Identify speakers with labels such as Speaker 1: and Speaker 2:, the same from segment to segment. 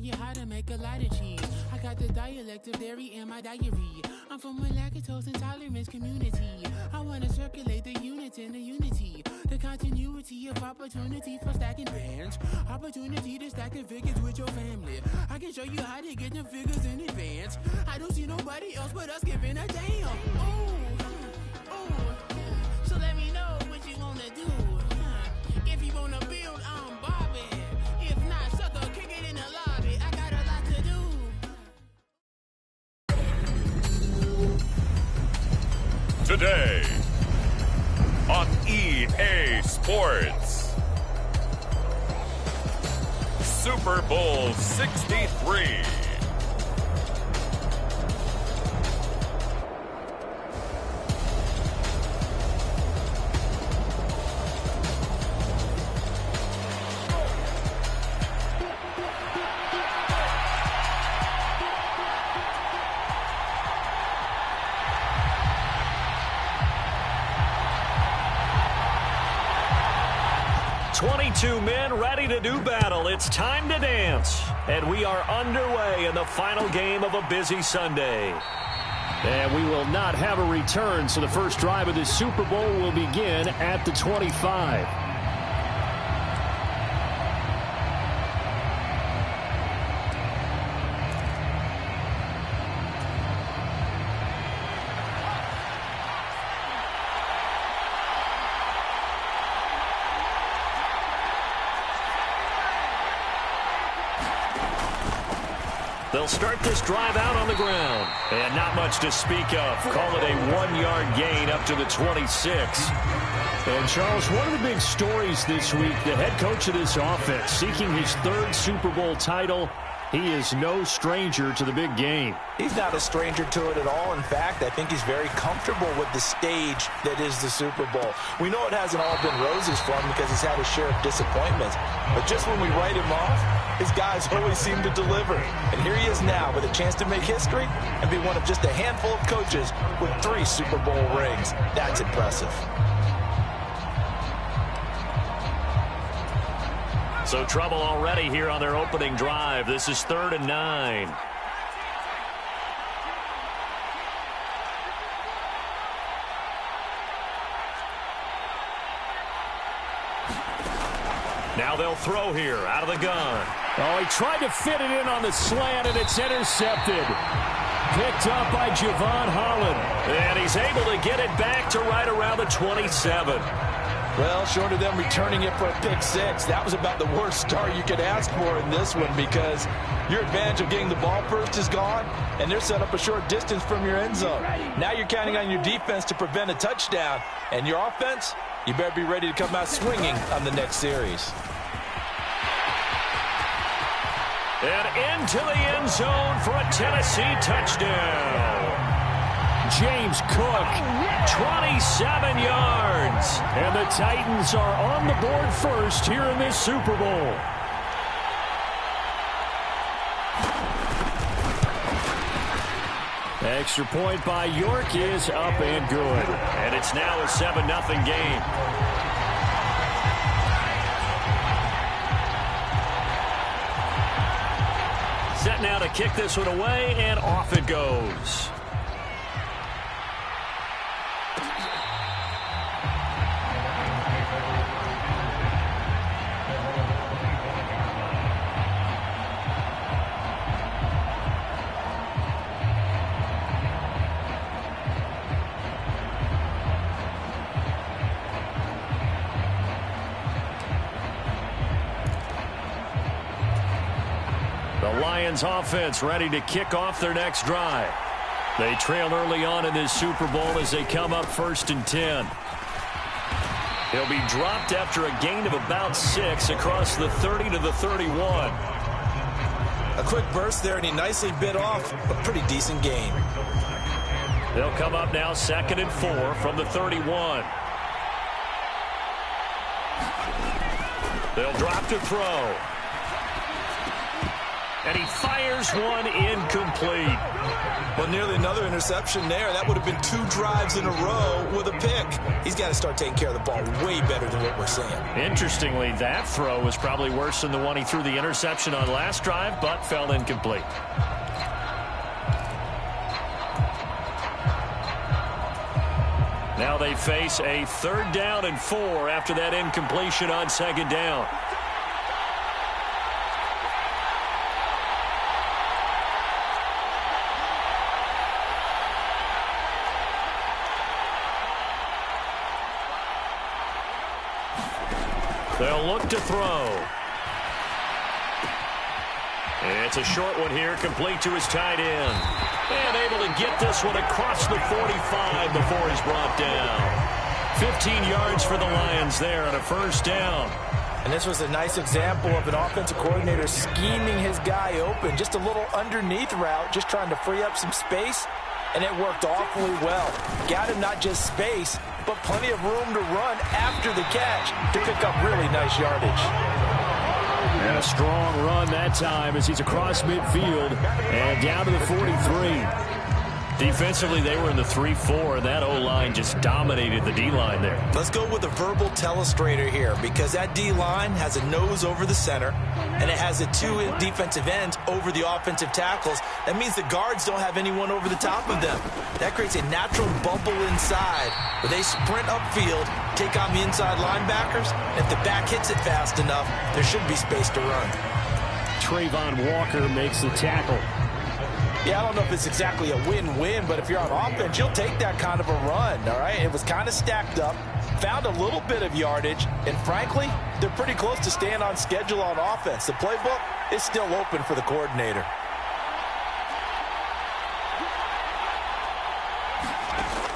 Speaker 1: you how to make a lot of cheese. I got the dialect of dairy in my diary. I'm from a lactose intolerance community. I want to circulate the units in the unity. The continuity of opportunity for stacking bands. Opportunity to stack the figures with your family. I can show you how to get the figures in advance. I don't see nobody else but us giving a damn. So let me know what you wanna do. If you wanna build, I'm Bobby. If not, sucker, kick it in the lobby. I got a lot to do.
Speaker 2: Today on EA Sports, Super Bowl 63.
Speaker 3: Two men ready to do battle. It's time to dance. And we are underway in the final game of a busy Sunday. And we will not have a return, so the first drive of this Super Bowl will begin at the 25. They'll start this drive out on the ground. And not much to speak of. Call it a 1-yard gain up to the 26. And, Charles, one of the big stories this week, the head coach of this offense seeking his third Super Bowl title. He is no stranger to the big game.
Speaker 4: He's not a stranger to it at all. In fact, I think he's very comfortable with the stage that is the Super Bowl. We know it hasn't all been roses for him because he's had his share of disappointments. But just when we write him off, his guys always seem to deliver. And here he is now with a chance to make history and be one of just a handful of coaches with 3 Super Bowl rings. That's impressive.
Speaker 3: So trouble already here on their opening drive. This is 3rd and 9. Now they'll throw here out of the gun. Oh, he tried to fit it in on the slant, and it's intercepted. Picked up by Javon Holland. And he's able to get it back to right around the 27.
Speaker 4: Well, short of them returning it for a pick 6, that was about the worst start you could ask for in this one because your advantage of getting the ball first is gone, and they're set up a short distance from your end zone. Now you're counting on your defense to prevent a touchdown, and your offense, you better be ready to come out swinging on the next series.
Speaker 3: And into the end zone for a Tennessee touchdown. James Cook, 27 yards. And the Titans are on the board first here in this Super Bowl. Extra point by York is up and good. And it's now a 7-0 game. Set now to kick this one away, and off it goes. Lions offense ready to kick off their next drive. They trail early on in this Super Bowl as they come up 1st and 10. He'll be dropped after a gain of about 6 across the 30 to the 31.
Speaker 4: A quick burst there, and he nicely bit off a pretty decent gain.
Speaker 3: They'll come up now 2nd and 4 from the 31. They'll drop to throw. And he fires one incomplete.
Speaker 4: Well, nearly another interception there. That would have been 2 drives in a row with a pick. He's got to start taking care of the ball way better than what we're seeing.
Speaker 3: Interestingly, that throw was probably worse than the one he threw the interception on last drive, but fell incomplete. Now they face a 3rd down and 4 after that incompletion on 2nd down. They'll look to throw. It's a short one here, complete to his tight end. And able to get this one across the 45 before he's brought down. 15 yards for the Lions there on a 1st down.
Speaker 4: And this was a nice example of an offensive coordinator scheming his guy open. Just a little underneath route, just trying to free up some space. And it worked awfully well. Got him not just space, but plenty of room to run after the catch to pick up really nice yardage.
Speaker 3: And a strong run that time as he's across midfield and down to the 43. Defensively, they were in the 3-4, and that O-line just dominated the D-line there.
Speaker 4: Let's go with a verbal telestrator here, because that D-line has a nose over the center, and it has the 2 defensive ends over the offensive tackles. That means the guards don't have anyone over the top of them. That creates a natural bubble inside, where they sprint upfield, take on the inside linebackers. If the back hits it fast enough, there should be space to run.
Speaker 3: Trayvon Walker makes the tackle.
Speaker 4: Yeah, I don't know if it's exactly a win-win, but if you're on offense, you'll take that kind of a run, all right? It was kind of stacked up, found a little bit of yardage, and frankly, they're pretty close to staying on schedule on offense. The playbook is still open for the coordinator.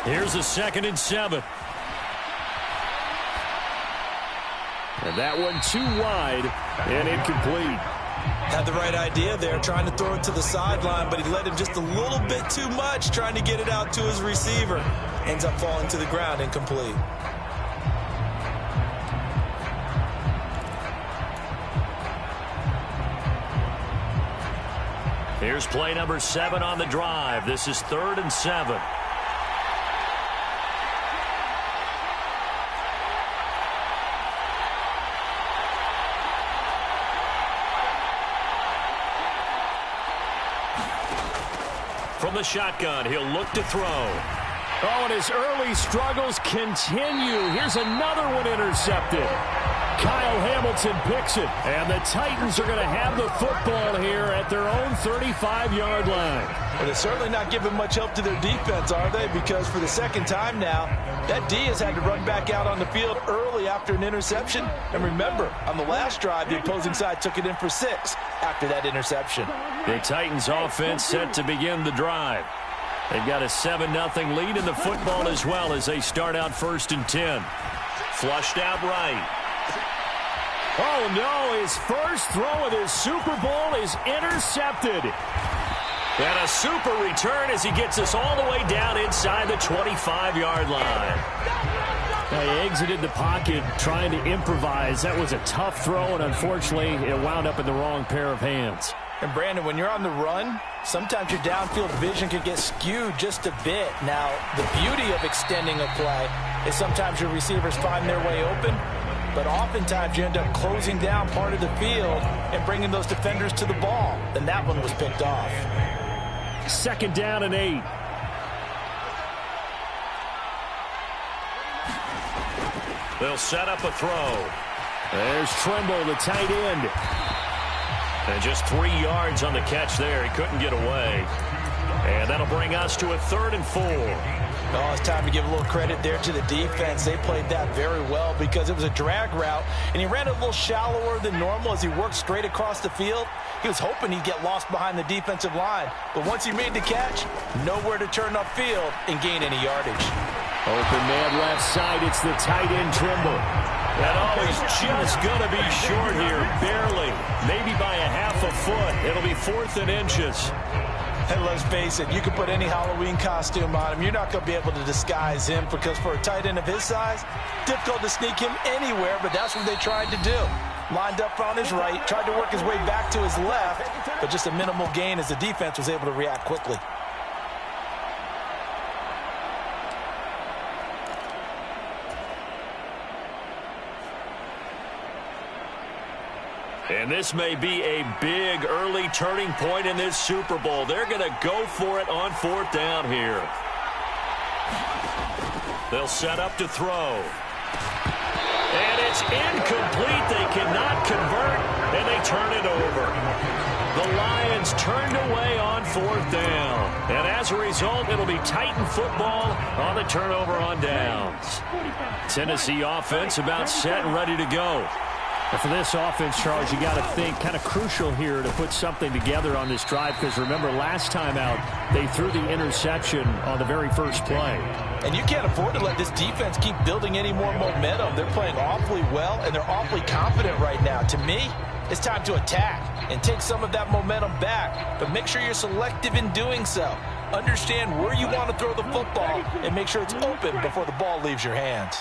Speaker 3: Here's a 2nd and 7. And that one too wide and incomplete.
Speaker 4: Had the right idea there, trying to throw it to the sideline, but he let him just a little bit too much, trying to get it out to his receiver. Ends up falling to the ground, incomplete.
Speaker 3: Here's play number 7 on the drive. This is 3rd and 7. From the shotgun, he'll look to throw. Oh, and his early struggles continue. Here's another one intercepted. Kyle Hamilton picks it, and the Titans are going to have the football here at their own 35-yard line.
Speaker 4: Well, they're certainly not giving much help to their defense, are they? Because for the 2nd time now, that D has had to run back out on the field early after an interception. And remember, on the last drive, the opposing side took it in for 6 after that interception.
Speaker 3: The Titans offense set to begin the drive. They've got a 7-0 lead in the football as well as they start out 1st and 10. Flushed out right. Oh, no, his first throw of his Super Bowl is intercepted. And a super return as he gets us all the way down inside the 25-yard line. He exited the pocket trying to improvise. That was a tough throw, and unfortunately, it wound up in the wrong pair of hands.
Speaker 4: And, Brandon, when you're on the run, sometimes your downfield vision can get skewed just a bit. Now, the beauty of extending a play is sometimes your receivers find their way open, but oftentimes you end up closing down part of the field and bringing those defenders to the ball. And that one was picked off.
Speaker 3: 2nd down and 8. They'll set up a throw. There's Trimble, the tight end. And just 3 yards on the catch there. He couldn't get away. And that'll bring us to a 3rd and 4.
Speaker 4: Oh, it's time to give a little credit there to the defense. They played that very well because it was a drag route, and he ran a little shallower than normal as he worked straight across the field. He was hoping he'd get lost behind the defensive line, but once he made the catch, nowhere to turn upfield and gain any yardage.
Speaker 3: Open man left side, it's the tight end Trimble. And he's just going to be short here, barely, maybe by a half a foot. It'll be 4th and inches.
Speaker 4: And let's face it, you can put any Halloween costume on him. You're not going to be able to disguise him because for a tight end of his size, difficult to sneak him anywhere, but that's what they tried to do. lined up on his right, tried to work his way back to his left, but just a minimal gain as the defense was able to react quickly.
Speaker 3: And this may be a big early turning point in this Super Bowl. They're going to go for it on 4th down here. They'll set up to throw. And it's incomplete. They cannot convert, and they turn it over. The Lions turned away on 4th down. And as a result, it'll be Titan football on the turnover on downs. Tennessee offense about set and ready to go.
Speaker 5: And for this offense, Charles, you got to think kind of crucial here to put something together on this drive, because remember last time out they threw the interception on the very first play.
Speaker 4: And you can't afford to let this defense keep building any more momentum. They're playing awfully well, and they're awfully confident right now. To me, it's time to attack and take some of that momentum back, but make sure you're selective in doing so. Understand where you want to throw the football and make sure it's open before the ball leaves your hands.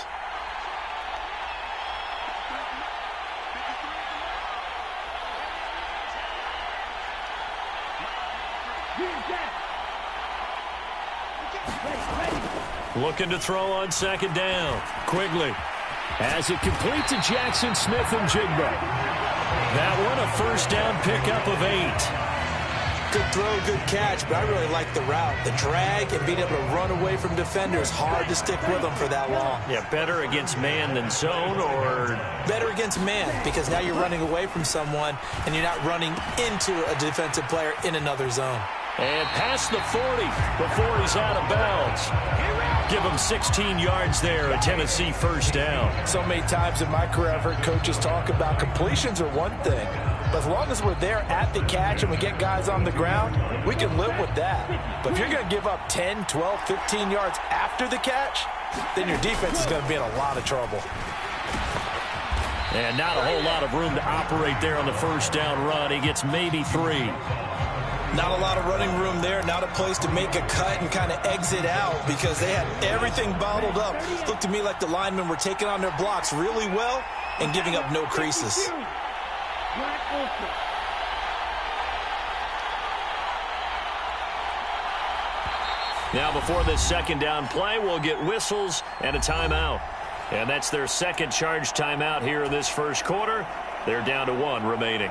Speaker 3: Looking to throw on 2nd down. Quigley has it complete to Jackson Smith and Jigba. That one a 1st down pickup of 8.
Speaker 4: Good throw, good catch, but I really like the route. The drag and being able to run away from defenders, hard to stick with them for that long.
Speaker 3: Yeah, better against man than zone, or?
Speaker 4: Better against man, because now you're running away from someone and you're not running into a defensive player in another zone.
Speaker 3: And past the 40 before he's out of bounds. Give him 16 yards there, a Tennessee 1st down.
Speaker 4: So many times in my career I've heard coaches talk about completions are one thing, but as long as we're there at the catch and we get guys on the ground, we can live with that. But if you're going to give up 10, 12, 15 yards after the catch, then your defense is going to be in a lot of trouble.
Speaker 3: And not a whole lot of room to operate there on the 1st down run. He gets maybe 3.
Speaker 4: Not a lot of running room there, not a place to make a cut and kind of exit out because they had everything bottled up. It looked to me like the linemen were taking on their blocks really well and giving up no creases.
Speaker 3: Now before this 2nd down play, we'll get whistles and a timeout. And that's their 2nd charge timeout here in this 1st quarter. They're down to 1 remaining.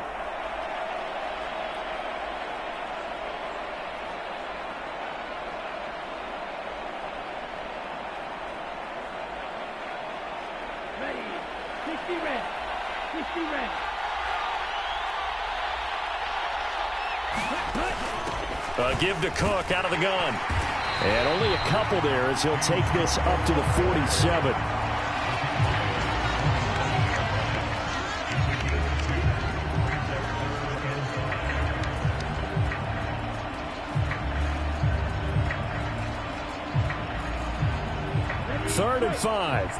Speaker 3: Give to Cook out of the gun.
Speaker 5: And only a couple there as he'll take this up to the 47. Third and 5.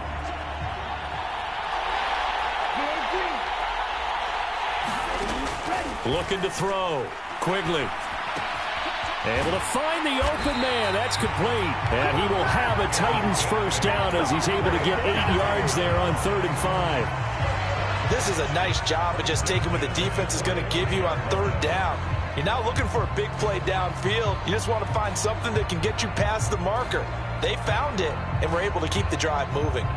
Speaker 3: Looking to throw. Quigley. Able to find the open man. That's complete. And he will have a Titans 1st down as he's able to get 8 yards there on 3rd and 5.
Speaker 4: This is a nice job of just taking what the defense is going to give you on 3rd down. You're not looking for a big play downfield. You just want to find something that can get you past the marker. They found it and were able to keep the drive moving.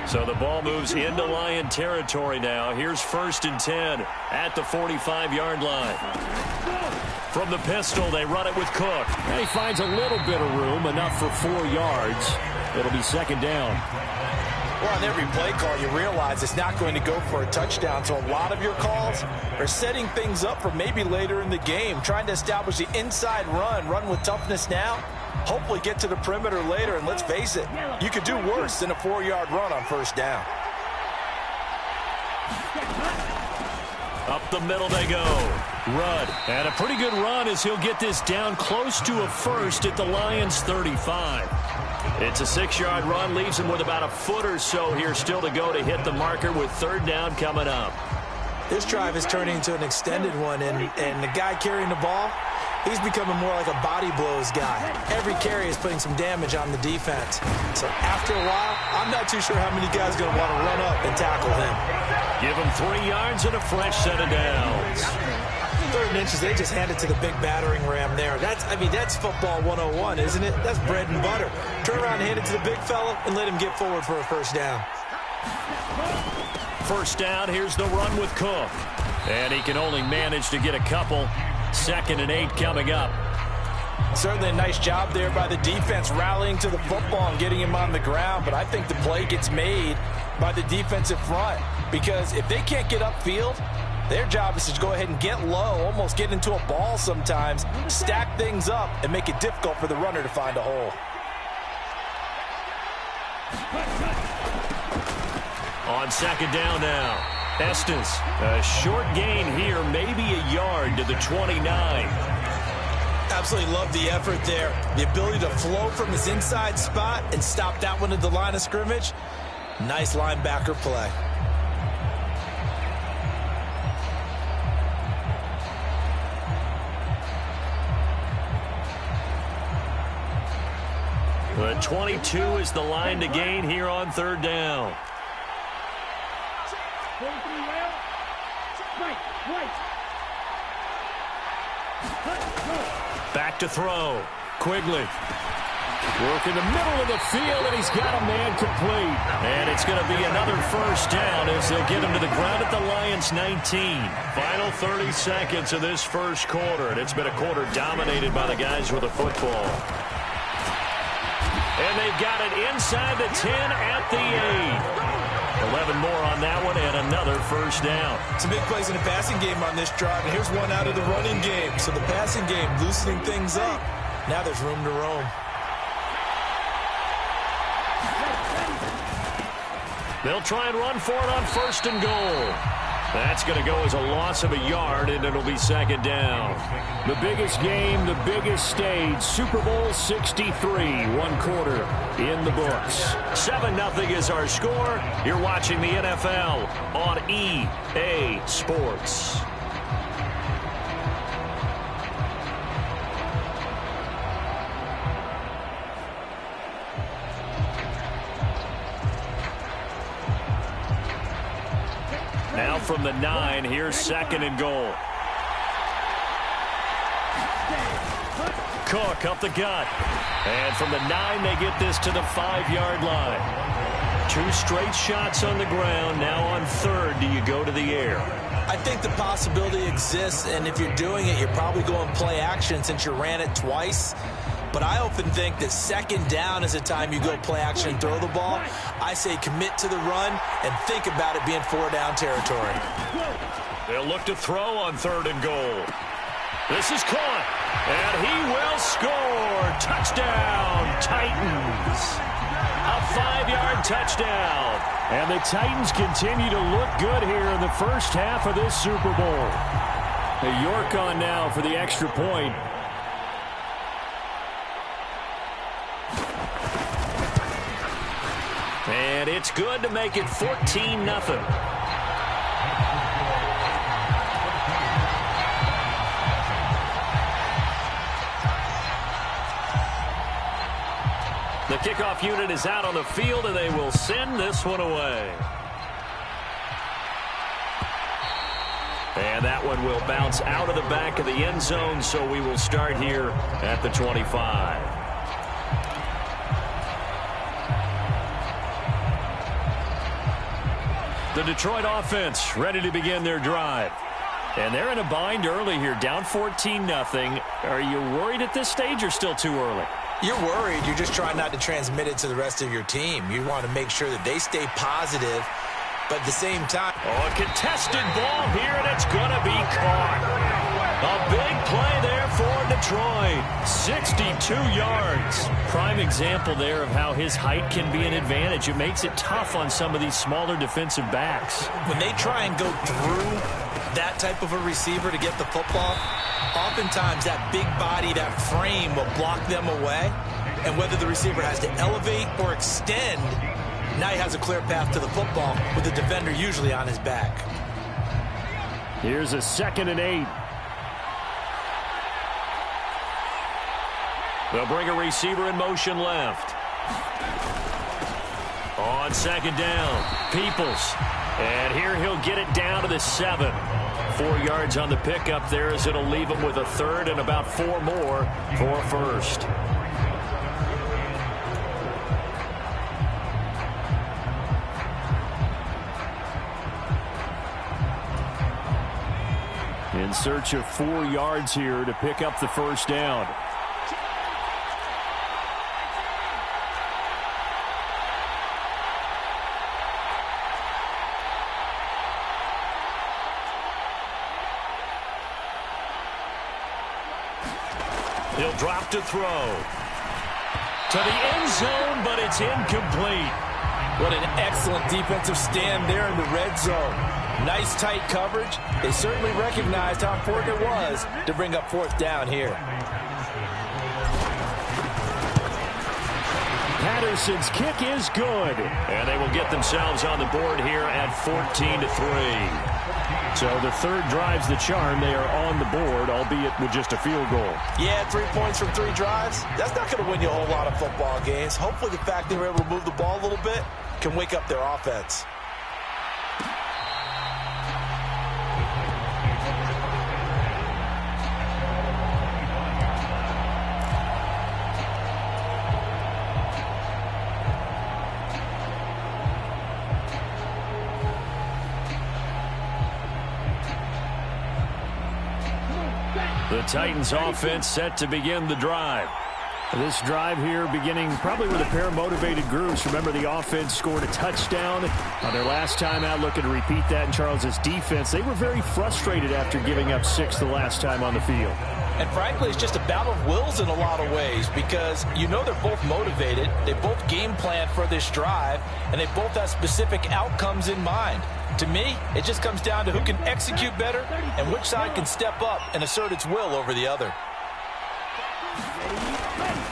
Speaker 3: So the ball moves into Lion territory now. Here's 1st and 10 at the 45-yard line. From the pistol, they run it with Cook.
Speaker 5: And he finds a little bit of room, enough for 4 yards. It'll be 2nd down.
Speaker 4: Well, on every play call, you realize it's not going to go for a touchdown. So a lot of your calls are setting things up for maybe later in the game, trying to establish the inside run with toughness now. Hopefully get to the perimeter later, and let's face it, you could do worse than a 4-yard run on 1st down.
Speaker 3: Up the middle they go. Rudd. And a pretty good run as he'll get this down close to a 1st at the Lions 35. It's a 6-yard run, leaves him with about a foot or so here still to go to hit the marker with 3rd down coming up.
Speaker 4: This drive is turning into an extended one, and the guy carrying the ball, He's becoming more like a body blows guy. Every carry is putting some damage on the defense. So after a while, I'm not too sure how many guys are going to want to run up and tackle him.
Speaker 3: Give him 3 yards and a fresh set of downs.
Speaker 4: 3rd inches, they just hand it to the big battering ram there. That's football 101, isn't it? That's bread and butter. Turn around, hand it to the big fella, and let him get forward for a first down.
Speaker 3: First down, here's the run with Cook. And he can only manage to get a couple. 2nd and 8 coming up.
Speaker 4: Certainly a nice job there by the defense rallying to the football and getting him on the ground. But I think the play gets made by the defensive front. Because if they can't get upfield, their job is to go ahead and get low, almost get into a ball sometimes, stack things up, and make it difficult for the runner to find a hole.
Speaker 3: On 2nd down now, Estes, a short gain here, maybe a yard to the 29.
Speaker 4: Absolutely love the effort there. The ability to flow from his inside spot and stop that one at the line of scrimmage. Nice linebacker play.
Speaker 3: The 22 is the line to gain here on 3rd down. Back to throw. Quigley. Work in the middle of the field, and he's got a man complete. And it's going to be another first down as they'll get him to the ground at the Lions' 19. Final 30 seconds of this first quarter, and it's been a quarter dominated by the guys with the football. And they've got it inside the 10 at the 8. 11 more on that one and another first down.
Speaker 4: Some big plays in the passing game on this drive, and here's one out of the running game. So the passing game loosening things up. Now there's room to roam.
Speaker 3: They'll try and run for it on 1st and goal. That's going to go as a loss of a yard, and it'll be 2nd down.
Speaker 5: The biggest game, the biggest stage, Super Bowl 63, 1 quarter in the books.
Speaker 3: 7-0 is our score. You're watching the NFL on EA Sports. Now from the 9, here's 2nd and goal. Cook up the gut. And from the 9, they get this to the 5-yard line. 2 straight shots on the ground. Now on 3rd, do you go to the air?
Speaker 4: I think the possibility exists, and if you're doing it, you're probably going play action since you ran it twice. But I often think that 2nd down is a time you go play action and throw the ball. I say commit to the run and think about it being 4-down territory.
Speaker 3: They'll look to throw on 3rd and goal. This is caught, and he will score. Touchdown, Titans. A 5-yard touchdown.
Speaker 5: And the Titans continue to look good here in the first half of this Super Bowl. York on now for the extra point.
Speaker 3: And it's good to make it 14-0. The kickoff unit is out on the field, and they will send this one away. And that one will bounce out of the back of the end zone, so we will start here at the 25. The Detroit offense ready to begin their drive. And they're in a bind early here, down 14-0. Are you worried at this stage or still too early?
Speaker 4: You're worried. You're just trying not to transmit it to the rest of your team. You want to make sure that they stay positive, but at the same time.
Speaker 3: Oh, a contested ball here, and it's going to be caught. A big play there for Detroit. 62 yards. Prime example there of how his height can be an advantage. It makes it tough on some of these smaller defensive backs.
Speaker 4: When they try and go through that type of a receiver to get the football, oftentimes that big body, that frame will block them away. And whether the receiver has to elevate or extend, now he has a clear path to the football with the defender usually on his back.
Speaker 5: Here's a 2nd and 8.
Speaker 3: They'll bring a receiver in motion left. On second down, Peoples. And here he'll get it down to the 7. 4 yards on the pickup there as it'll leave him with a third and about 4 more for first. In search of 4 yards here to pick up the first down. He'll drop to throw. To the end zone, but it's incomplete.
Speaker 4: What an excellent defensive stand there in the red zone. Nice tight coverage. They certainly recognized how important it was to bring up 4th down here.
Speaker 3: Patterson's kick is good. And they will get themselves on the board here at 14-3. So the third drive's the charm. They are on the board, albeit with just a field goal.
Speaker 4: Yeah, 3 points from 3 drives. That's not going to win you a whole lot of football games. Hopefully the fact they were able to move the ball a little bit can wake up their offense.
Speaker 3: The Titans offense set to begin the drive.
Speaker 5: This drive here beginning probably with a pair of motivated groups. Remember, the offense scored a touchdown on their last time out, looking to repeat that in Charles's defense. They were very frustrated after giving up 6 the last time on the field.
Speaker 4: And frankly, it's just a battle of wills in a lot of ways because you know they're both motivated. They both game plan for this drive, and they both have specific outcomes in mind. To me, it just comes down to who can execute better and which side can step up and assert its will over the other.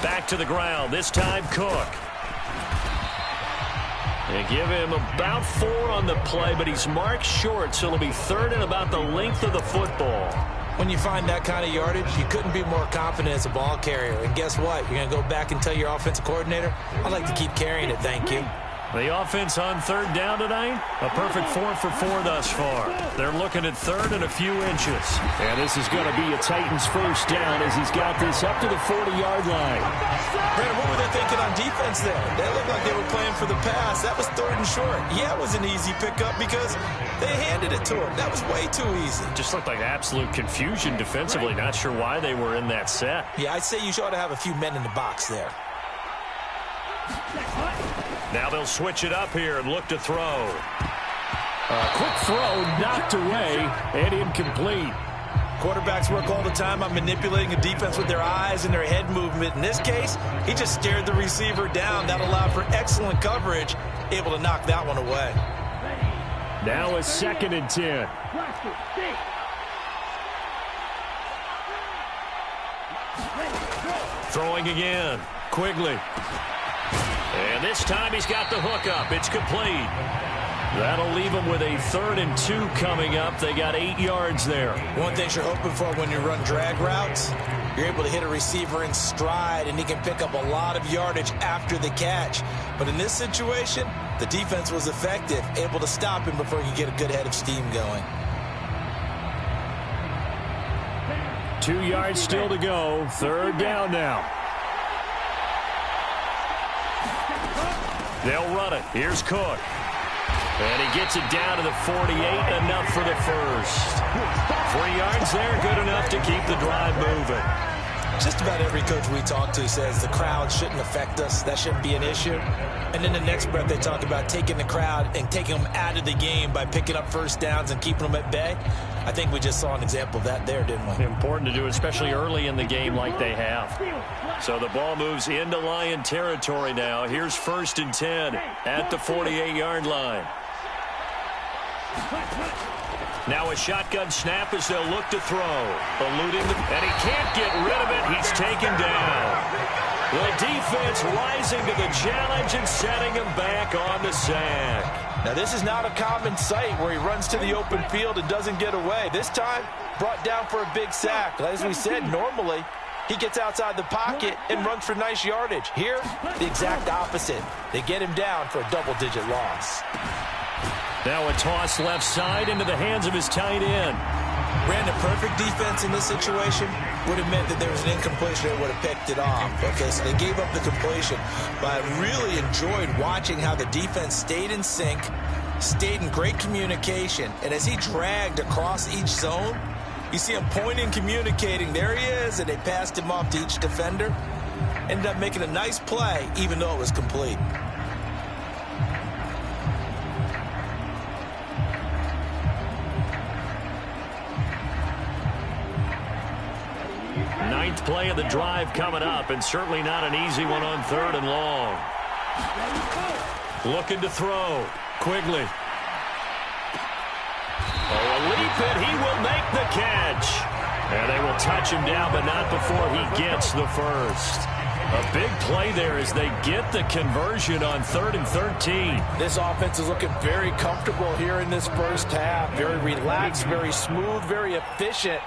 Speaker 3: Back to the ground, this time Cook. They give him about 4 on the play, but he's marked short, so it'll be 3rd and about the length of the football.
Speaker 4: When you find that kind of yardage, you couldn't be more confident as a ball carrier. And guess what? You're going to go back and tell your offensive coordinator, I'd like to keep carrying it, thank you.
Speaker 3: The offense on 3rd down tonight, a perfect 4 for 4 thus far. They're looking at 3rd and a few inches.
Speaker 5: And this is going to be a Titans first down as he's got this up to the 40-yard line.
Speaker 4: Brandon, what were they thinking on defense there? They looked like they were playing for the pass. That was 3rd and short. Yeah, it was an easy pickup because they handed it to him. That was way too easy.
Speaker 3: Just looked like absolute confusion defensively. Not sure why they were in that set.
Speaker 4: Yeah, I'd say you ought to have a few men in the box there.
Speaker 3: Now they'll switch it up here and look to throw.
Speaker 5: A quick throw knocked away and incomplete.
Speaker 4: Quarterbacks work all the time on manipulating a defense with their eyes and their head movement. In this case, he just stared the receiver down. That allowed for excellent coverage, able to knock that one away.
Speaker 5: Now a 2nd and 10.
Speaker 3: Throwing again. Quigley. And this time he's got the hook up. It's complete. That'll leave him with a 3rd and 2 coming up. They got 8 yards there.
Speaker 4: One thing you're hoping for when you run drag routes, you're able to hit a receiver in stride, and he can pick up a lot of yardage after the catch. But in this situation, the defense was effective, able to stop him before he could get a good head of steam going.
Speaker 5: 2 yards still to go. 3rd down now.
Speaker 3: They'll run it. Here's Cook. And he gets it down to the 48, enough for the first. 3 yards there, good enough to keep the drive moving.
Speaker 4: Just about every coach we talk to says the crowd shouldn't affect us. That shouldn't be an issue. And in the next breath, they talk about taking the crowd and taking them out of the game by picking up first downs and keeping them at bay. I think we just saw an example of that there, didn't we?
Speaker 3: Important to do, especially early in the game like they have. So the ball moves into Lion territory now. Here's 1st and 10 at the 48-yard line. Now a shotgun snap as they'll look to throw. Eluding and he can't get rid of it. He's taken down. The defense rising to the challenge and setting him back on the sack.
Speaker 4: Now this is not a common sight where he runs to the open field and doesn't get away. This time brought down for a big sack. As we said, normally he gets outside the pocket and runs for nice yardage. Here, the exact opposite. They get him down for a double-digit loss.
Speaker 3: Now a toss left side into the hands of his tight end.
Speaker 4: Brandon, perfect defense in this situation would have meant that there was an incompletion that would have picked it off. Okay, so they gave up the completion. But I really enjoyed watching how the defense stayed in sync, stayed in great communication. And as he dragged across each zone, you see him pointing, communicating. There he is, and they passed him off to each defender. Ended up making a nice play, even though it was complete.
Speaker 3: Ninth play of the drive coming up, and certainly not an easy one on 3rd and long. Looking to throw. Quigley. Oh, a leap, and he will make the catch. And they will touch him down, but not before he gets the first. A big play there as they get the conversion on 3rd and 13.
Speaker 4: This offense is looking very comfortable here in this first half. Very relaxed, very smooth, very efficient.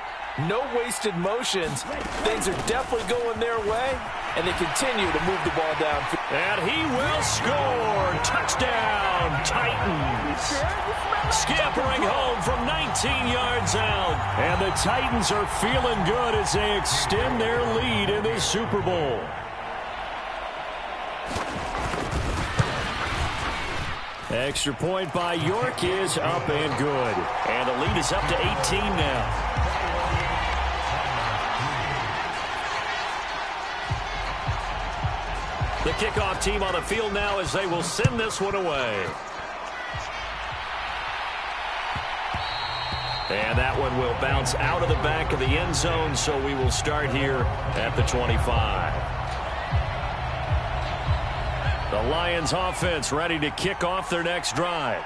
Speaker 4: No wasted motions. Things are definitely going their way, and they continue to move the ball down.
Speaker 3: And he will score. Touchdown, Titans. Scampering home from 19 yards out. And the Titans are feeling good as they extend their lead in the Super Bowl. Extra point by York is up and good. And the lead is up to 18 now. The kickoff team on the field now as they will send this one away. And that one will bounce out of the back of the end zone, so we will start here at the 25. The Lions offense ready to kick off their next drive.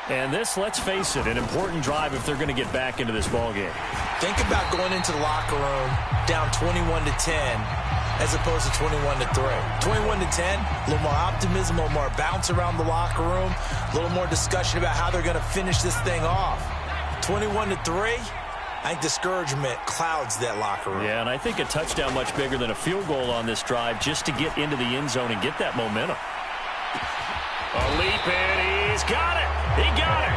Speaker 3: And this, let's face it, an important drive if they're going to get back into this ballgame.
Speaker 4: Think about going into the locker room down 21-10. As opposed to 21-3. 21-10, a little more optimism, a little more bounce around the locker room, a little more discussion about how they're going to finish this thing off. 21-3, I think discouragement clouds that locker room.
Speaker 3: Yeah, and I think a touchdown much bigger than a field goal on this drive just to get into the end zone and get that momentum. A leap, and he's got it. He got it.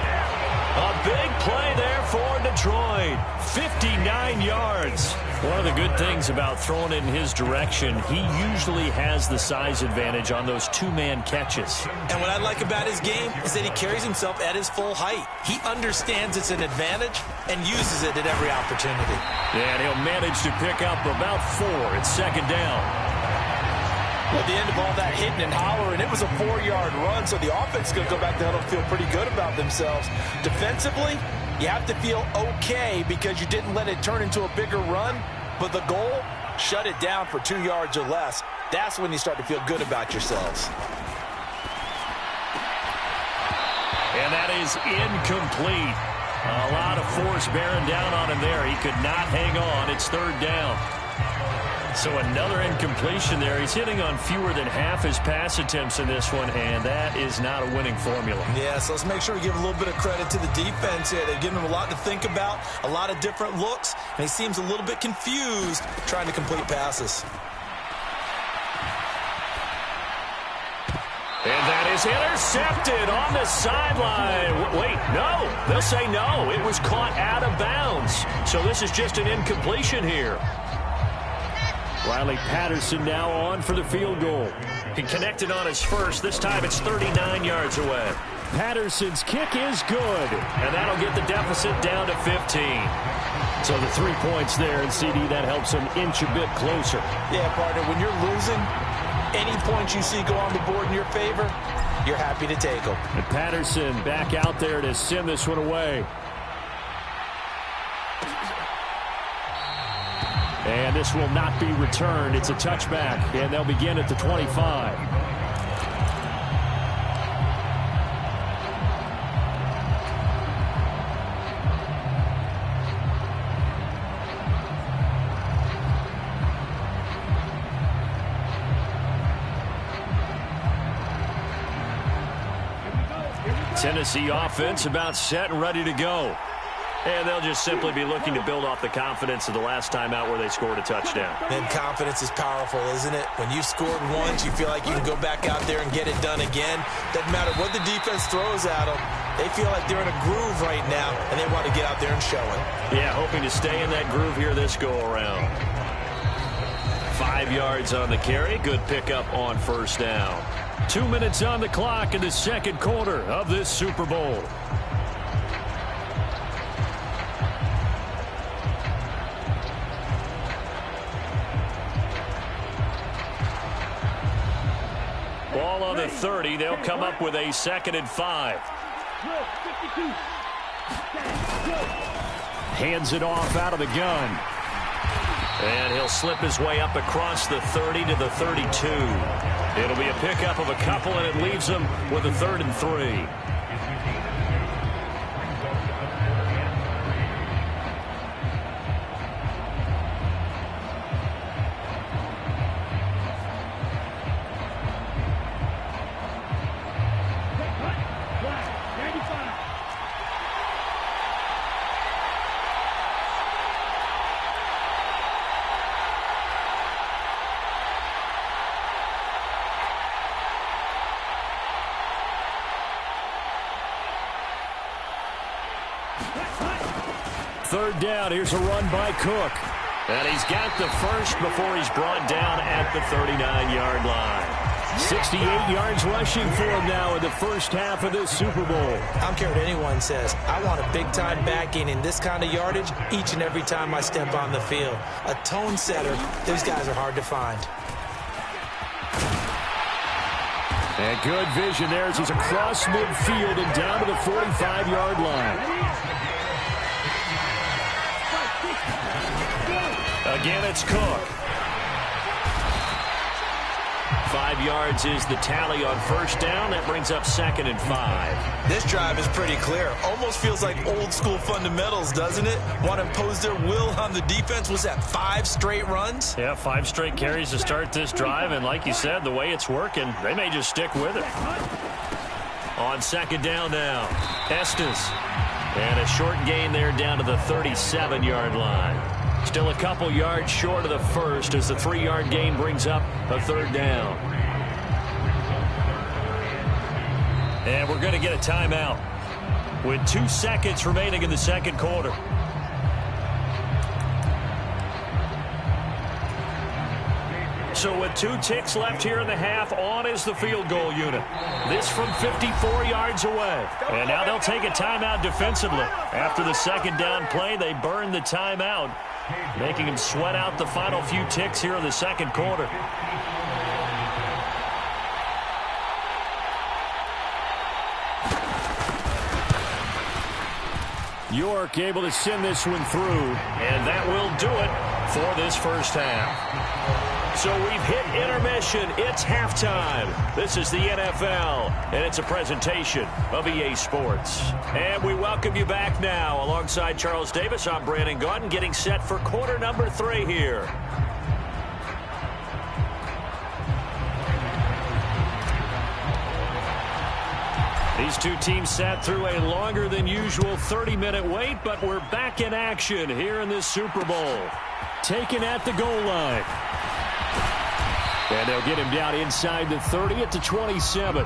Speaker 3: A big play there for Detroit. 59 yards. One of the good things about throwing it in his direction, he usually has the size advantage on those two-man catches.
Speaker 4: And what I like about his game is that he carries himself at his full height. He understands it's an advantage and uses it at every opportunity.
Speaker 3: And he'll manage to pick up about 4 at 2nd down.
Speaker 4: At the end of all that hitting and hollering, it was a 4-yard run, so the offense is going to go back there and feel pretty good about themselves. Defensively, you have to feel okay because you didn't let it turn into a bigger run, but the goal, shut it down for 2 yards or less. That's when you start to feel good about yourselves.
Speaker 3: And that is incomplete. A lot of force bearing down on him there. He could not hang on. It's 3rd down. So another incompletion there. He's hitting on fewer than half his pass attempts in this one, and that is not a winning formula.
Speaker 4: Yeah, so let's make sure we give a little bit of credit to the defense here. They've given him a lot to think about, a lot of different looks, and he seems a little bit confused trying to complete passes.
Speaker 3: And that is intercepted on the sideline. Wait, no. They'll say no. It was caught out of bounds. So this is just an incompletion here. Riley Patterson now on for the field goal. He connected on his first. This time it's 39 yards away. Patterson's kick is good. And that'll get the deficit down to 15. So the 3 points there, and CD, that helps him inch a bit closer.
Speaker 4: Yeah, partner, when you're losing, any points you see go on the board in your favor, you're happy to take them.
Speaker 3: And Patterson back out there to send this one away. And this will not be returned. It's a touchback, and they'll begin at the 25. Tennessee offense about set and ready to go. And they'll just simply be looking to build off the confidence of the last time out where they scored a touchdown.
Speaker 4: And confidence is powerful, isn't it? When you scored once, you feel like you can go back out there and get it done again. Doesn't matter what the defense throws at them. They feel like they're in a groove right now, and they want to get out there and show it.
Speaker 3: Yeah, hoping to stay in that groove here this go-around. 5 yards on the carry. Good pickup on first down. 2 minutes on the clock in the second quarter of this Super Bowl. Ball on the 30. They'll come up with a 2nd and 5. Hands it off out of the gun. And he'll slip his way up across the 30 to the 32. It'll be a pickup of a couple, and it leaves them with a 3rd and 3. Third down. Here's a run by Cook. And he's got the first before he's brought down at the 39-yard line. 68 yards rushing for him now in the first half of this Super Bowl.
Speaker 4: I don't care what anyone says. I want a big-time back gaining this kind of yardage each and every time I step on the field. A tone setter. Those guys are hard to find.
Speaker 5: And good vision there as he's across midfield and down to the 45-yard line. Again, it's Cook. 5 yards is the tally on first down. That brings up 2nd and 5.
Speaker 4: This drive is pretty clear. Almost feels like old school fundamentals, doesn't it? Want to impose their will on the defense. Was that 5 straight runs?
Speaker 3: Yeah, 5 straight carries to start this drive. And like you said, the way it's working, they may just stick with it. On 2nd down now, Estes. And a short gain there down to the 37-yard line. Still a couple yards short of the first as the 3-yard gain brings up a 3rd down. And we're going to get a timeout with 2 seconds remaining in the second quarter. So with 2 ticks left here in the half, on is the field goal unit. This from 54 yards away. And now they'll take a timeout defensively. After the 2nd down play, they burn the timeout, making them sweat out the final few ticks here in the second quarter.
Speaker 5: York able to send this one through.
Speaker 3: And that will do it for this first half. So we've hit intermission. It's halftime. This is the NFL, and it's a presentation of EA Sports. And we welcome you back now. Alongside Charles Davis, I'm Brandon Gaudin, getting set for quarter number 3 here. These two teams sat through a longer than usual 30-minute wait, but we're back in action here in this Super Bowl.
Speaker 5: Taken at the goal line. And they'll get him down inside the 30 at the 27.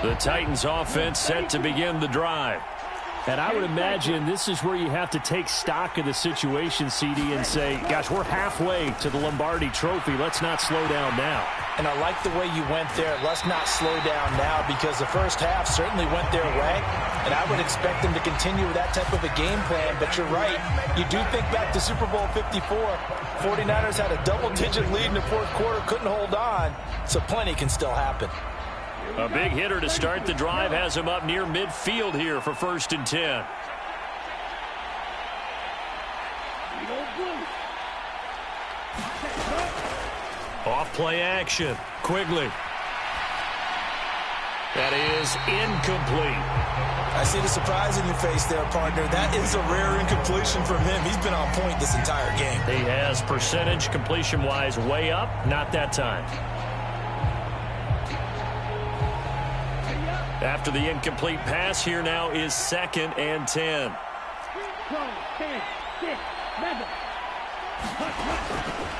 Speaker 3: The Titans offense set to begin the drive.
Speaker 5: And I would imagine this is where you have to take stock of the situation, CD, and say, gosh, we're halfway to the Lombardi Trophy. Let's not slow down now.
Speaker 4: And I like the way you went there. Let's not slow down now, because the first half certainly went their way. And I would expect them to continue with that type of a game plan. But you're right. You do think back to Super Bowl 54. 49ers had a double-digit lead in the fourth quarter, couldn't hold on. So plenty can still happen.
Speaker 3: A big hitter to start the drive has him up near midfield here for 1st and 10. Off play action. Quigley. That is incomplete.
Speaker 4: I see the surprise in your face there, partner. That is a rare incompletion from him. He's been on point this entire game.
Speaker 3: He has percentage completion-wise way up. Not that time. After the incomplete pass, here now is 2nd and 10.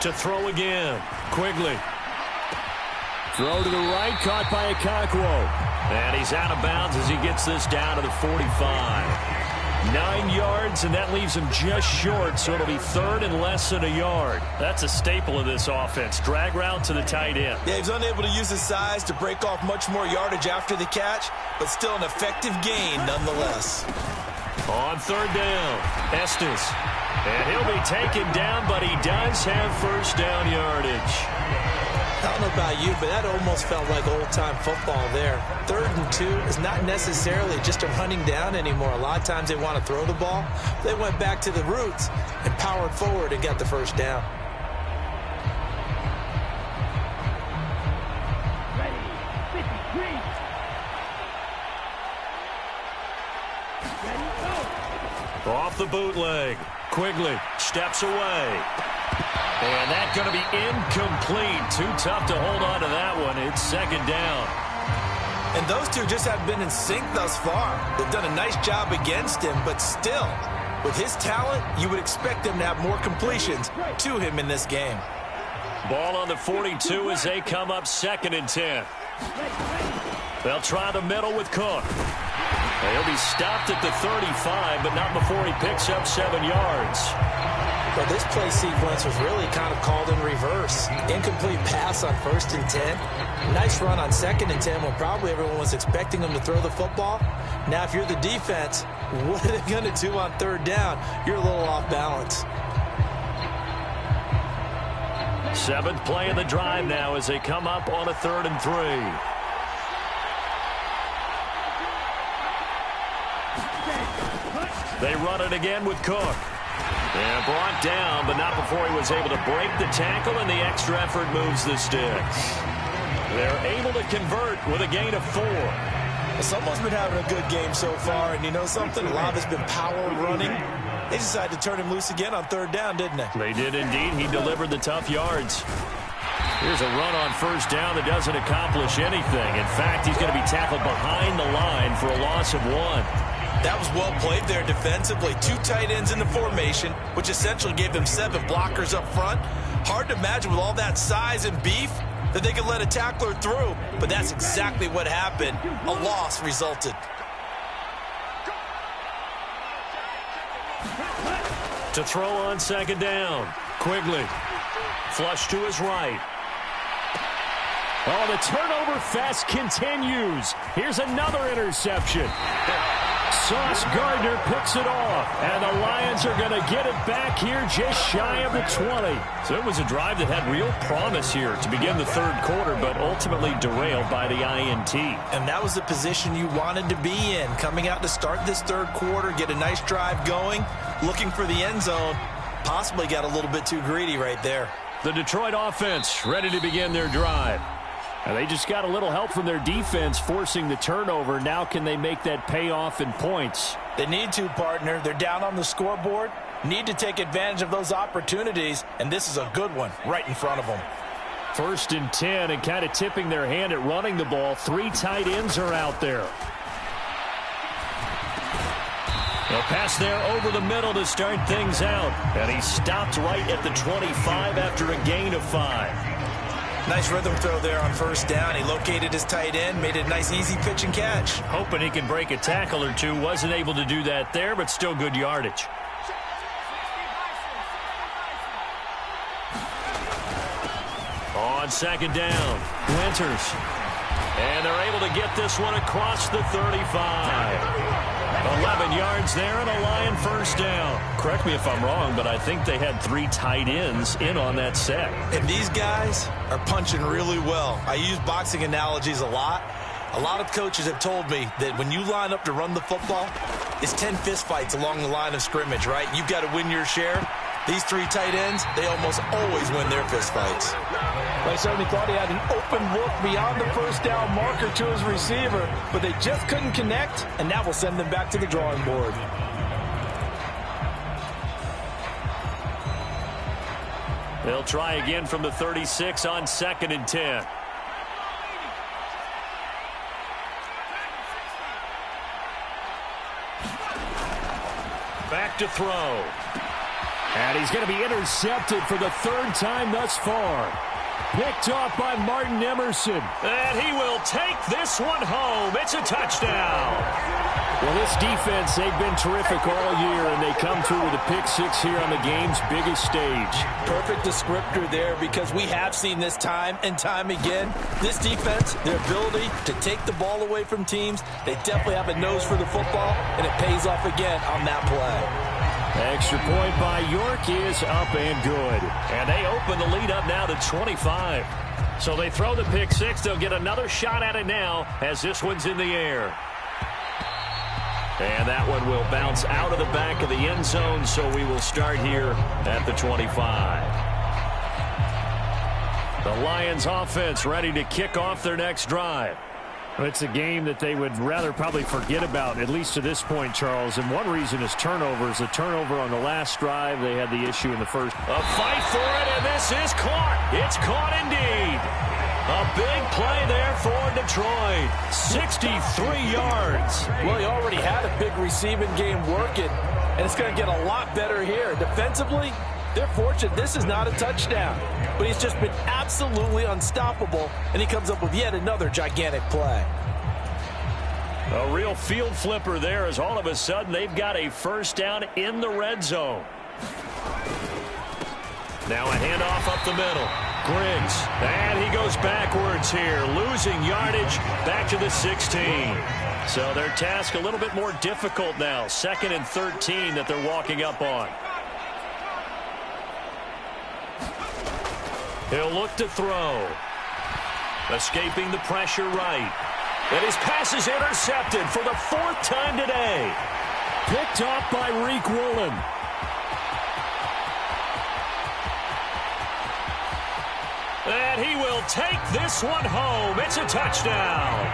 Speaker 3: To throw again. Quigley. Throw to the right, caught by Okonkwo. And he's out of bounds as he gets this down to the 45. 9 yards, and that leaves him just short, so it'll be 3rd and less than a yard. That's a staple of this offense. Drag route to the tight end.
Speaker 4: Yeah, he's unable to use his size to break off much more yardage after the catch, but still an effective gain nonetheless.
Speaker 3: On 3rd down, Estes. And he'll be taken down, but he does have 1st down yardage.
Speaker 4: I don't know about you, but that almost felt like old-time football there. 3rd and 2 is not necessarily just a running down anymore. A lot of times they want to throw the ball. They went back to the roots and powered forward and got the 1st down.
Speaker 3: Off the bootleg. Quigley steps away. And that's going to be incomplete. Too tough to hold on to that one. It's 2nd down.
Speaker 4: And those two just have been in sync thus far. They've done a nice job against him, but still, with his talent, you would expect them to have more completions to him in this game.
Speaker 3: Ball on the 42 as they come up 2nd and 10. They'll try the middle with Cook. He'll be stopped at the 35, but not before he picks up 7 yards.
Speaker 4: Well, this play sequence was really kind of called in reverse. Incomplete pass on 1st and 10. Nice run on 2nd and 10 when probably everyone was expecting him to throw the football. Now, if you're the defense, what are they going to do on 3rd down? You're a little off balance.
Speaker 3: 7th play of the drive now as they come up on a 3rd and 3. They run it again with Cook. And brought down, but not before he was able to break the tackle, and the extra effort moves the sticks. They're able to convert with a gain of 4.
Speaker 4: Someone's been having a good game so far, and you know something? A lot of it's been power running. They decided to turn him loose again on 3rd down, didn't they?
Speaker 3: They did indeed. He delivered the tough yards. Here's a run on 1st down that doesn't accomplish anything. In fact, he's going to be tackled behind the line for a loss of 1.
Speaker 4: That was well played there defensively. 2 tight ends in the formation, which essentially gave them 7 blockers up front. Hard to imagine with all that size and beef that they could let a tackler through, but that's exactly what happened. A loss resulted.
Speaker 3: To throw on 2nd down. Quigley. Flush to his right.
Speaker 5: Oh, the turnover fest continues. Here's another interception. Sauce Gardner picks it off, and the Lions are going to get it back here just shy of the 20.
Speaker 3: So it was a drive that had real promise here to begin the 3rd quarter, but ultimately derailed by the INT.
Speaker 4: And that was the position you wanted to be in, coming out to start this 3rd quarter, get a nice drive going, looking for the end zone. Possibly got a little bit too greedy right there.
Speaker 3: The Detroit offense ready to begin their drive.
Speaker 5: And they just got a little help from their defense forcing the turnover. Now can they make that pay off in points?
Speaker 4: They need to, partner. They're down on the scoreboard. Need to take advantage of those opportunities, and this is a good one right in front of them.
Speaker 5: 1st and 10, and kind of tipping their hand at running the ball. 3 tight ends are out there.
Speaker 3: A pass there over the middle to start things out. And he stopped right at the 25 after a gain of 5.
Speaker 4: Nice rhythm throw there on first down. He located his tight end, made it a nice, easy pitch and catch.
Speaker 3: Hoping he can break a tackle or two. Wasn't able to do that there, but still good yardage. On second down, Winters. And they're able to get this one across the 35. 11 yards there and a Lion first down. Correct me if I'm wrong, but I think they had 3 tight ends in on that set.
Speaker 4: And these guys are punching really well. I use boxing analogies a lot. A lot of coaches have told me that when you line up to run the football, it's 10 fist fights along the line of scrimmage, right? You've got to win your share. These 3 tight ends, they almost always win their fist fights.
Speaker 6: I certainly thought he had an open look beyond the first down marker to his receiver, but they just couldn't connect, and that will send them back to the drawing board.
Speaker 3: They'll try again from the 36 on 2nd and 10. Back to throw.
Speaker 5: And he's going to be intercepted for the 3rd time thus far. Picked off by Martin Emerson.
Speaker 3: And he will take this one home. It's a touchdown.
Speaker 5: Well, this defense, they've been terrific all year, and they come through with a pick 6 here on the game's biggest stage.
Speaker 6: Perfect descriptor there, because we have seen this time and time again. This defense, their ability to take the ball away from teams, they definitely have a nose for the football, and it pays off again on that play.
Speaker 5: Extra point by York is up and good.
Speaker 3: And they open the lead up now to 25. So they throw the pick 6. They'll get another shot at it now as this one's in the air. And that one will bounce out of the back of the end zone, so we will start here at the 25. The Lions offense ready to kick off their next drive.
Speaker 5: It's a game that they would rather probably forget about, at least to this point, Charles. And one reason is turnovers. A turnover on the last drive. They had the issue in the first.
Speaker 3: A fight for it, and this is caught. It's caught indeed. A big play there for Detroit. 63 yards.
Speaker 6: Well, he already had a big receiving game working, and it's going to get a lot better here. Defensively, they're fortunate this is not a touchdown. But he's just been absolutely unstoppable, and he comes up with yet another gigantic play.
Speaker 3: A real field flipper there, as all of a sudden they've got a first down in the red zone. Now a handoff up the middle. Griggs, and he goes backwards here, losing yardage back to the 16. So their task a little bit more difficult now. 2nd and 13 that they're walking up on. He'll look to throw. Escaping the pressure right. And his pass is intercepted for the 4th time today.
Speaker 5: Picked off by Reek Woolen.
Speaker 3: And he will take this one home. It's a touchdown.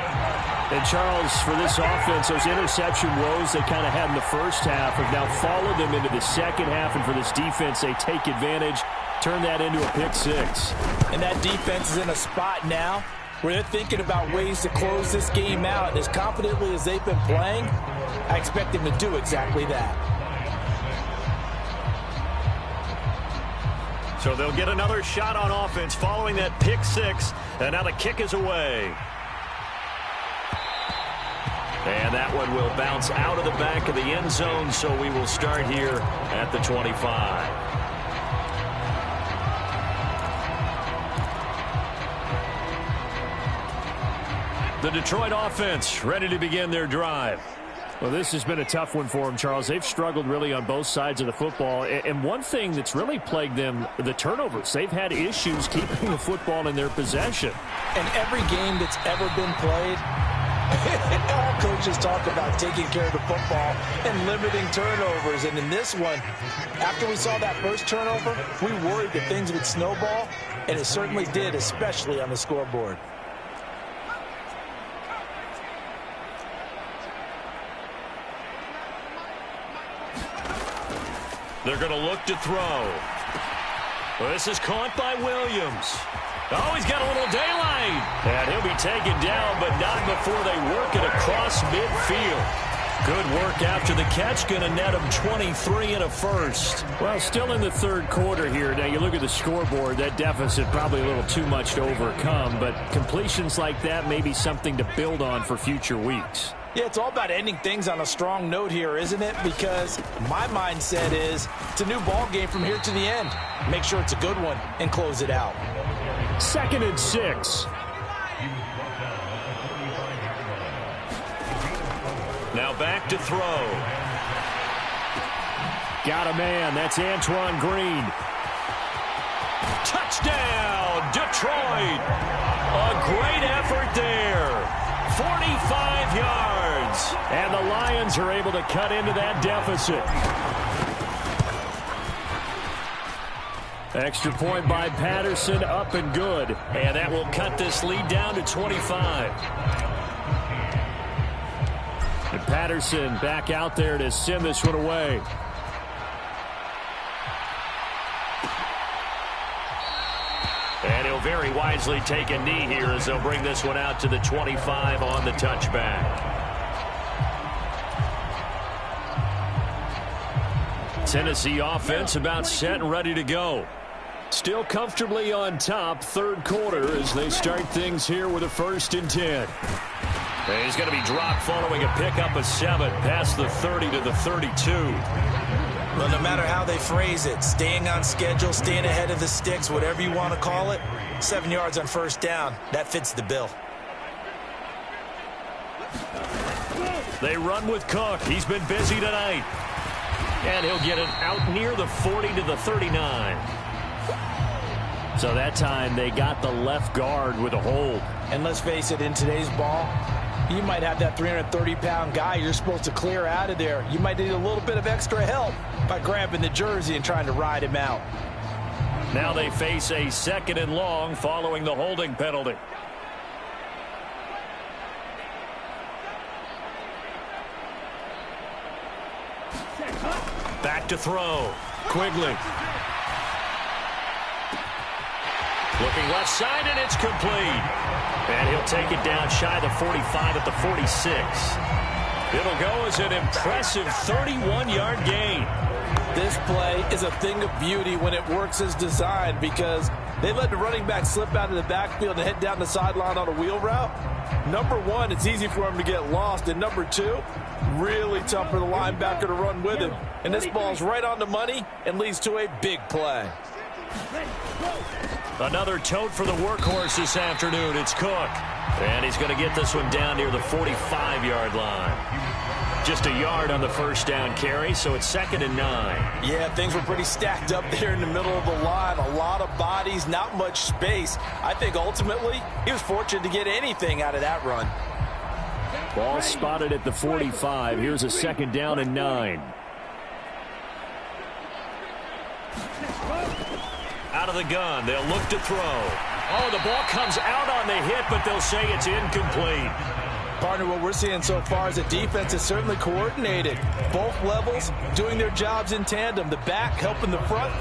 Speaker 5: And Charles, for this offense, those interception woes they kind of had in the first half have now followed them into the second half. And for this defense, they take advantage. Turn that into a pick 6.
Speaker 6: And that defense is in a spot now where they're thinking about ways to close this game out. And as confidently as they've been playing, I expect them to do exactly that.
Speaker 3: So they'll get another shot on offense following that pick 6. And now the kick is away. And that one will bounce out of the back of the end zone. So we will start here at the 25. The Detroit offense ready to begin their drive.
Speaker 5: Well, this has been a tough one for them, Charles. They've struggled really on both sides of the football. And one thing that's really plagued them, the turnovers. They've had issues keeping the football in their possession.
Speaker 6: And every game that's ever been played, all coaches talk about taking care of the football and limiting turnovers. And in this one, after we saw that first turnover, we worried that things would snowball. And it certainly did, especially on the scoreboard.
Speaker 3: They're going to look to throw. Well, this is caught by Williams. Oh, he's got a little daylight. And he'll be taken down, but not before they work it across midfield. Good work after the catch. Going to net him 23 and a first.
Speaker 5: Well, still in the third quarter here. Now, you look at the scoreboard, that deficit probably a little too much to overcome, but completions like that may be something to build on for future weeks.
Speaker 6: Yeah, it's all about ending things on a strong note here, isn't it? Because my mindset is it's a new ball game from here to the end. Make sure it's a good one and close it out.
Speaker 5: 2nd and 6.
Speaker 3: Now back to throw.
Speaker 5: Got a man. That's Antoine Green.
Speaker 3: Touchdown, Detroit. A great effort there. 45 yards.
Speaker 5: And the Lions are able to cut into that deficit. Extra point by Patterson, up and good.
Speaker 3: And that will cut this lead down to 25.
Speaker 5: And Patterson back out there to send this one away.
Speaker 3: And he'll very wisely take a knee here as they'll bring this one out to the 25 on the touchback. Tennessee offense about set and ready to go.
Speaker 5: Still comfortably on top, third quarter as they start things here with a 1st and 10.
Speaker 3: And he's going to be dropped following a pickup of 7 past the 30 to the 32.
Speaker 6: Well, no matter how they phrase it, staying on schedule, staying ahead of the sticks, whatever you want to call it, 7 yards on 1st down, that fits the bill.
Speaker 3: They run with Cook. He's been busy tonight. And he'll get it out near the 40 to the 39.
Speaker 5: So that time they got the left guard with a hold.
Speaker 6: And let's face it, in today's ball, you might have that 330-pound guy you're supposed to clear out of there. You might need a little bit of extra help by grabbing the jersey and trying to ride him out.
Speaker 3: Now they face a 2nd and long following the holding penalty. Back to throw. Quigley. Looking left side, and it's complete. And he'll take it down shy of the 45 at the 46. It'll go as an impressive 31-yard gain.
Speaker 6: This play is a thing of beauty when it works as designed because they let the running back slip out of the backfield and head down the sideline on a wheel route. Number one, it's easy for him to get lost. And number two, really tough for the linebacker to run with him. And this ball's right on the money and leads to a big play.
Speaker 3: Another tote for the workhorse this afternoon. It's Cook. And he's going to get this one down near the 45-yard line. Just a yard on the 1st down carry, so it's 2nd and 9.
Speaker 6: Yeah, things were pretty stacked up there in the middle of the line. A lot of bodies, not much space. I think ultimately he was fortunate to get anything out of that run.
Speaker 5: Ball spotted at the 45. Here's a 2nd down and 9.
Speaker 3: Out of the gun, they'll look to throw. Oh, the ball comes out on the hit, but they'll say it's incomplete.
Speaker 6: Partner, what we're seeing so far is the defense is certainly coordinated. Both levels doing their jobs in tandem. The back helping the front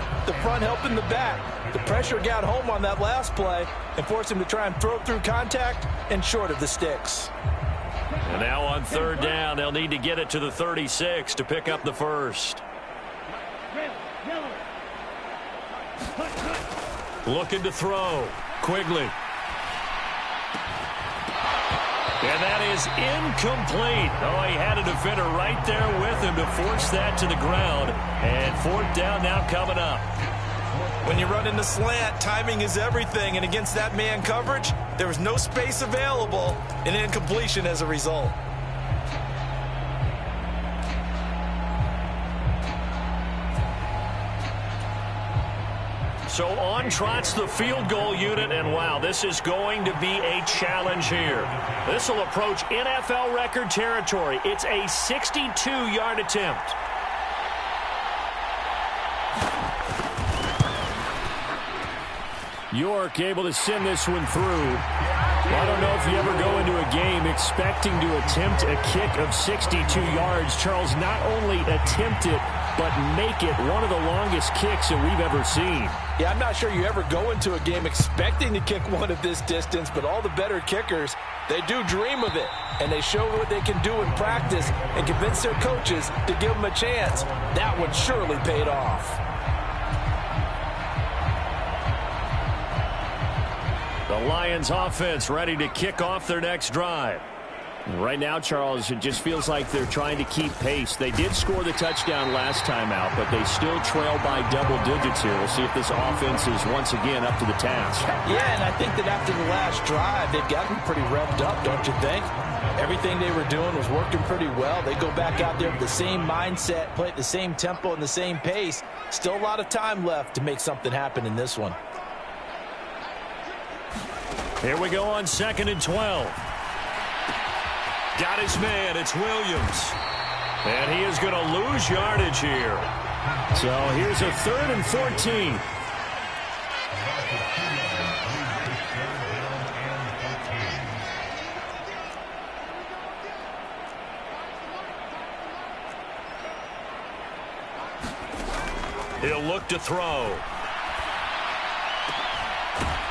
Speaker 6: helping the back. The pressure got home on that last play and forced him to try and throw through contact and short of the sticks.
Speaker 3: And now on 3rd down, they'll need to get it to the 36 to pick up the 1st. Looking to throw. Quigley. And that is incomplete. Oh, he had a defender right there with him to force that to the ground. And 4th down now coming up.
Speaker 6: When you run in the slant, timing is everything. And against that man coverage, there was no space available, and incompletion as a result.
Speaker 3: So on trots the field goal unit, and wow, this is going to be a challenge here. This will approach NFL record territory. It's a 62-yard attempt.
Speaker 5: York able to send this one through. I don't know if you ever go into a game expecting to attempt a kick of 62 yards. Charles not only attempt it, but make it one of the longest kicks that we've ever seen.
Speaker 6: Yeah, I'm not sure you ever go into a game expecting to kick one of this distance, but all the better kickers, they do dream of it, and they show what they can do in practice and convince their coaches to give them a chance. That one surely paid off.
Speaker 3: The Lions offense ready to kick off their next drive.
Speaker 5: Right now, Charles, it just feels like they're trying to keep pace. They did score the touchdown last time out, but they still trail by double digits here. We'll see if this offense is once again up to the task.
Speaker 6: Yeah, and I think that after the last drive, they've gotten pretty revved up, don't you think? Everything they were doing was working pretty well. They go back out there with the same mindset, play at the same tempo and the same pace. Still a lot of time left to make something happen in this one.
Speaker 3: Here we go on 2nd and 12. Got his man. It's Williams. And he is going to lose yardage here.
Speaker 5: So here's a 3rd and 14.
Speaker 3: He'll look to throw.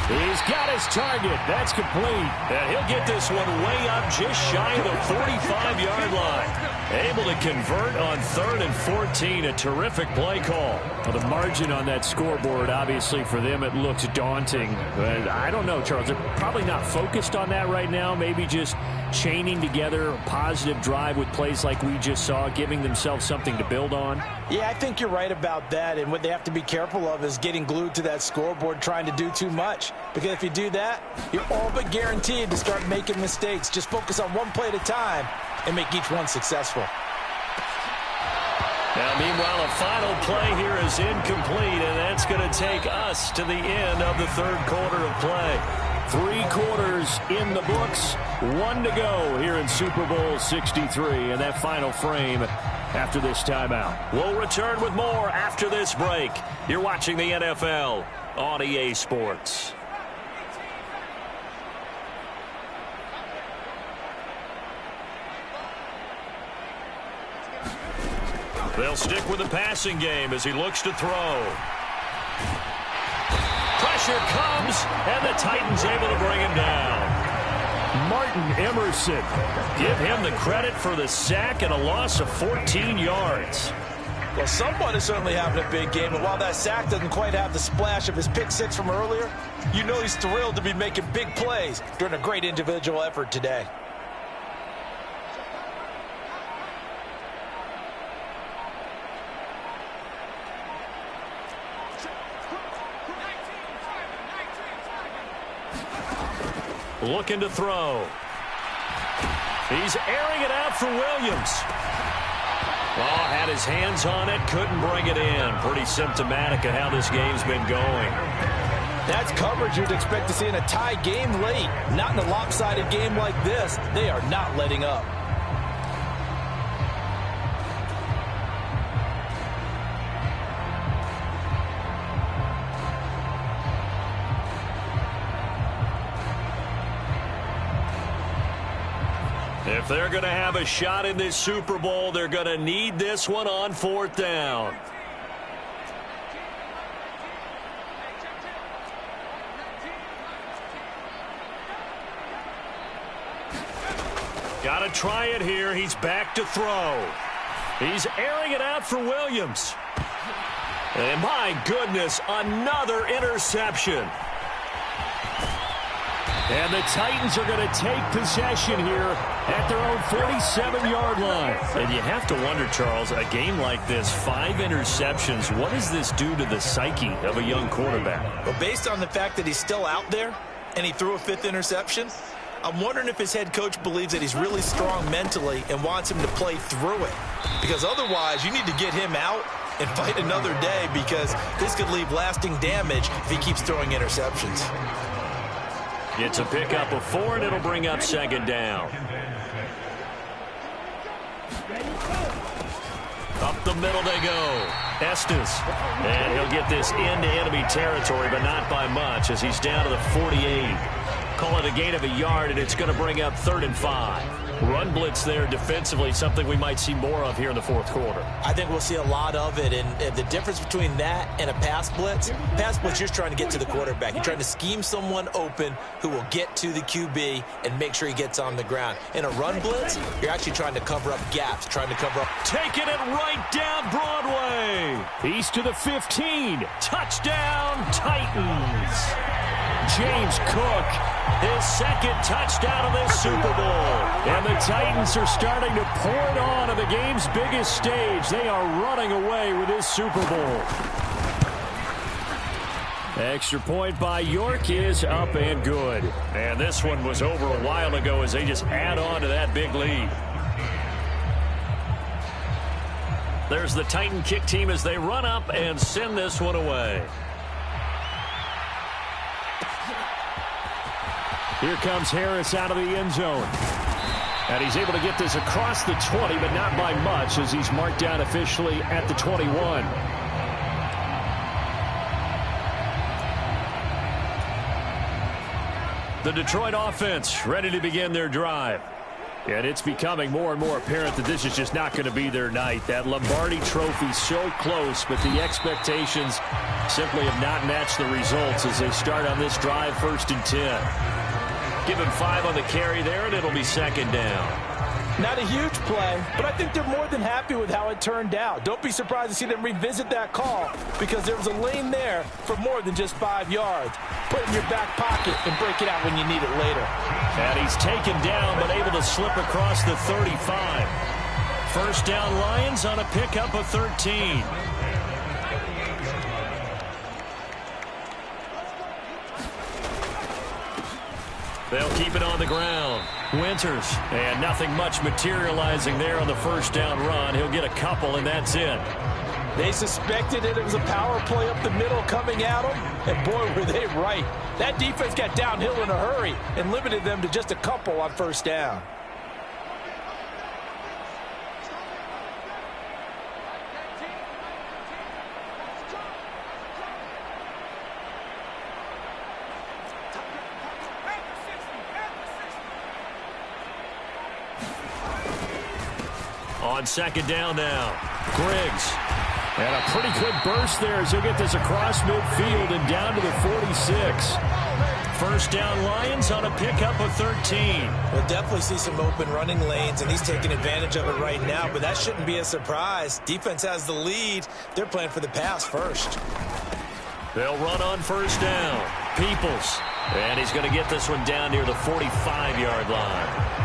Speaker 5: He's got his target. That's complete.
Speaker 3: And he'll get this one way up just shy of the 45-yard line. Able to convert on 3rd and 14. A terrific play call.
Speaker 5: Well, the margin on that scoreboard, obviously, for them, it looks daunting. But I don't know, Charles. They're probably not focused on that right now. Maybe just chaining together a positive drive with plays like we just saw, giving themselves something to build on.
Speaker 6: Yeah, I think you're right about that. And what they have to be careful of is getting glued to that scoreboard, trying to do too much. Because if you do that, you're all but guaranteed to start making mistakes. Just focus on one play at a time and make each one successful.
Speaker 3: Now, meanwhile, a final play here is incomplete, and that's going to take us to the end of the 3rd quarter of play.
Speaker 5: 3 quarters in the books, 1 to go here in Super Bowl 63, and that final frame after this timeout.
Speaker 3: We'll return with more after this break. You're watching the NFL on EA Sports. They'll stick with the passing game as he looks to throw. Pressure comes, and the Titans able to bring him down.
Speaker 5: Martin Emerson.
Speaker 3: Give him the credit for the sack and a loss of 14 yards.
Speaker 6: Well, someone is certainly having a big game, and while that sack doesn't quite have the splash of his pick six from earlier, you know he's thrilled to be making big plays during a great individual effort today.
Speaker 3: Looking to throw. He's airing it out for Williams. Oh, had his hands on it, couldn't bring it in. Pretty symptomatic of how this game's been going.
Speaker 6: That's coverage you'd expect to see in a tie game late. Not in a lopsided game like this. They are not letting up.
Speaker 3: If they're going to have a shot in this Super Bowl, they're going to need this one on 4th down. Got to try it here. He's back to throw. He's airing it out for Williams. And my goodness, another interception.
Speaker 5: And the Titans are going to take possession here at their own 47-yard line.
Speaker 3: And you have to wonder, Charles, a game like this, 5 interceptions, what does this do to the psyche of a young quarterback?
Speaker 6: Well, based on the fact that he's still out there and he threw a 5th interception, I'm wondering if his head coach believes that he's really strong mentally and wants him to play through it. Because otherwise, you need to get him out and fight another day, because this could leave lasting damage if he keeps throwing interceptions.
Speaker 3: It's a pickup of 4, and it'll bring up 2nd down. Up the middle they go. Estes. And he'll get this into enemy territory, but not by much, as he's down to the 48. Call it a gain of a yard, and it's going to bring up 3rd and 5. Run blitz there defensively, something we might see more of here in the fourth quarter.
Speaker 6: I think we'll see a lot of it, and the difference between that and a pass blitz, you're just trying to get to the quarterback. You're trying to scheme someone open who will get to the QB and make sure he gets on the ground. In a run blitz, you're actually trying to cover up gaps, trying to cover up.
Speaker 3: Taking it right down Broadway. He's to the 15. Touchdown, Titans. James Cook, his second touchdown of this Super Bowl. And the Titans are starting to pour it on the game's biggest stage. They are running away with this Super Bowl. Extra point by York is up and good. And this one was over a while ago as they just add on to that big lead. There's the Titan kick team as they run up and send this one away. Here comes Harris out of the end zone. And he's able to get this across the 20, but not by much as he's marked down officially at the 21. The Detroit offense ready to begin their drive. And it's becoming more and more apparent that this is just not going to be their night. That Lombardi trophy so close, but the expectations simply have not matched the results as they start on this drive 1st and 10. Give him 5 on the carry there, and it'll be second down.
Speaker 6: Not a huge play, but I think they're more than happy with how it turned out. Don't be surprised to see them revisit that call because there was a lane there for more than just 5 yards. Put it in your back pocket and break it out when you need it later.
Speaker 3: And he's taken down but able to slip across the 35. First down Lions on a pickup of 13. They'll keep it on the ground. Winters, and nothing much materializing there on the first down run. He'll get a couple, and that's it.
Speaker 6: They suspected it was a power play up the middle coming at them, and boy, were they right. That defense got downhill in a hurry and limited them to just a couple on first down.
Speaker 3: On second down now, Griggs. And a pretty good burst there as he'll get this across midfield and down to the 46. First down Lions on a pickup of 13.
Speaker 6: We'll definitely see some open running lanes, and he's taking advantage of it right now, but that shouldn't be a surprise. Defense has the lead. They're playing for the pass first.
Speaker 3: They'll run on first down. Peoples. And he's going to get this one down near the 45-yard line.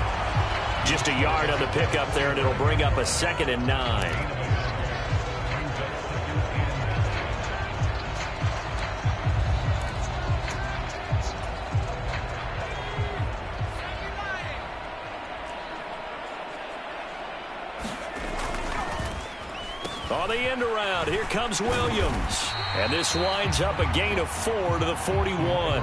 Speaker 3: Just a yard on the pickup there, and it'll bring up a 2nd and 9. On the end around, here comes Williams. And this winds up a gain of 4 to the 41.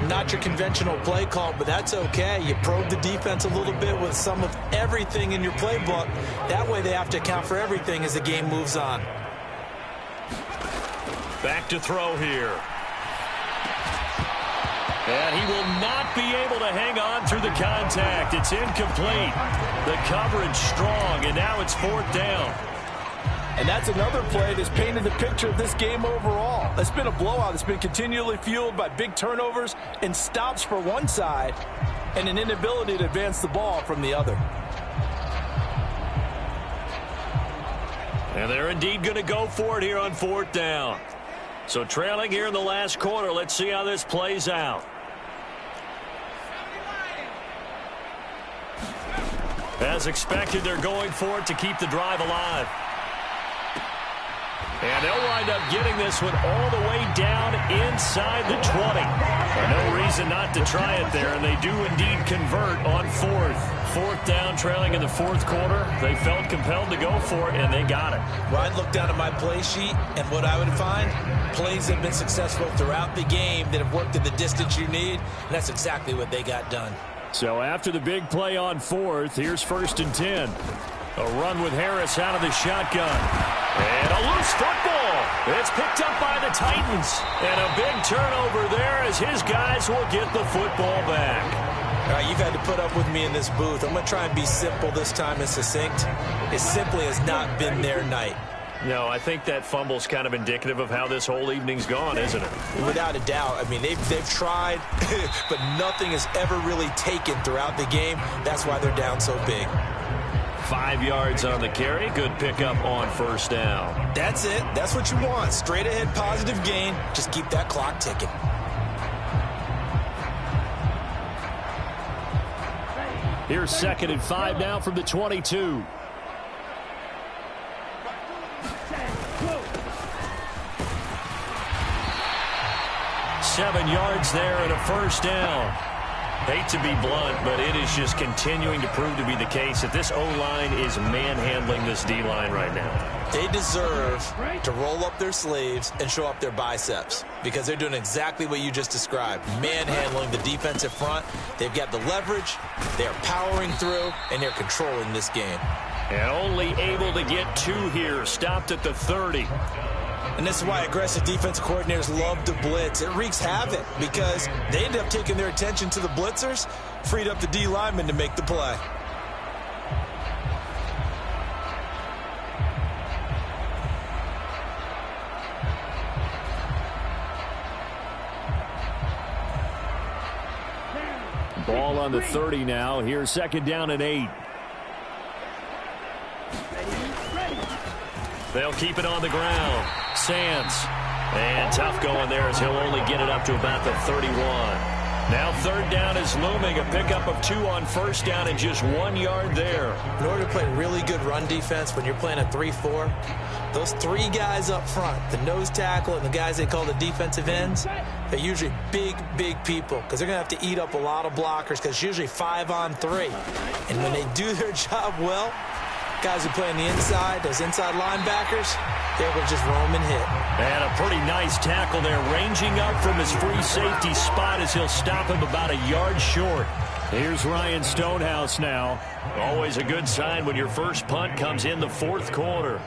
Speaker 6: Not your conventional play call, but that's okay. You probe the defense a little bit with some of everything in your playbook. That way they have to account for everything as the game moves on.
Speaker 3: Back to throw here. And he will not be able to hang on through the contact. It's incomplete. The coverage strong, and now it's 4th down.
Speaker 6: And that's another play that's painted the picture of this game overall. It's been a blowout. It's been continually fueled by big turnovers and stops for one side and an inability to advance the ball from the other.
Speaker 3: And they're indeed going to go for it here on 4th down. So trailing here in the last quarter, let's see how this plays out. As expected, they're going for it to keep the drive alive. And they'll wind up getting this one all the way down inside the 20. No reason not to try it there, and they do indeed convert on 4th down, trailing in the 4th quarter. They felt compelled to go for it, and they got it.
Speaker 6: Well, I'd look down at my play sheet, and what I would find, plays have been successful throughout the game that have worked at the distance you need, and that's exactly what they got done.
Speaker 3: So after the big play on 4th, here's 1st and 10. A run with Harris out of the shotgun. And a loose football. It's picked up by the Titans. And a big turnover there as his guys will get the football back.
Speaker 6: All right, you've had to put up with me in this booth. I'm going to try and be simple this time and succinct. It simply has not been their night.
Speaker 3: No, I think that fumble's kind of indicative of how this whole evening's gone, isn't it?
Speaker 6: Without a doubt. I mean, they've tried, but nothing has ever really taken throughout the game. That's why they're down so big.
Speaker 3: 5 yards on the carry. Good pickup on first down.
Speaker 6: That's it. That's what you want. Straight ahead positive gain. Just keep that clock ticking.
Speaker 5: Here's 2nd and 5 now from the 22. Seven yards there and a first down.
Speaker 3: Hate to be blunt, but it is just continuing to prove to be the case that this O-line is manhandling this D-line right now.
Speaker 6: They deserve to roll up their sleeves and show up their biceps because they're doing exactly what you just described, manhandling the defensive front. They've got the leverage, they're powering through, and they're controlling this game.
Speaker 3: And only able to get 2 here, stopped at the 30.
Speaker 6: And this is why aggressive defense coordinators love to blitz. It wreaks havoc because they end up taking their attention to the blitzers, freed up the D lineman to make the play.
Speaker 5: Ball on the 30 now. Here's 2nd down and 8.
Speaker 3: They'll keep it on the ground. Sands. And tough going there as he'll only get it up to about the 31. Now 3rd down is looming. A pickup of 2 on first down and just 1 yard there.
Speaker 6: In order to play really good run defense when you're playing a 3-4, those 3 guys up front, the nose tackle and the guys they call the defensive ends, they're usually big, big people because they're going to have to eat up a lot of blockers because it's usually 5 on 3. And when they do their job well, guys who play on the inside, those inside linebackers, they're able to just roam and hit.
Speaker 3: And a pretty nice tackle there, ranging up from his free safety spot as he'll stop him about a yard short.
Speaker 5: Here's Ryan Stonehouse now.
Speaker 3: Always a good sign when your first punt comes in the 4th quarter.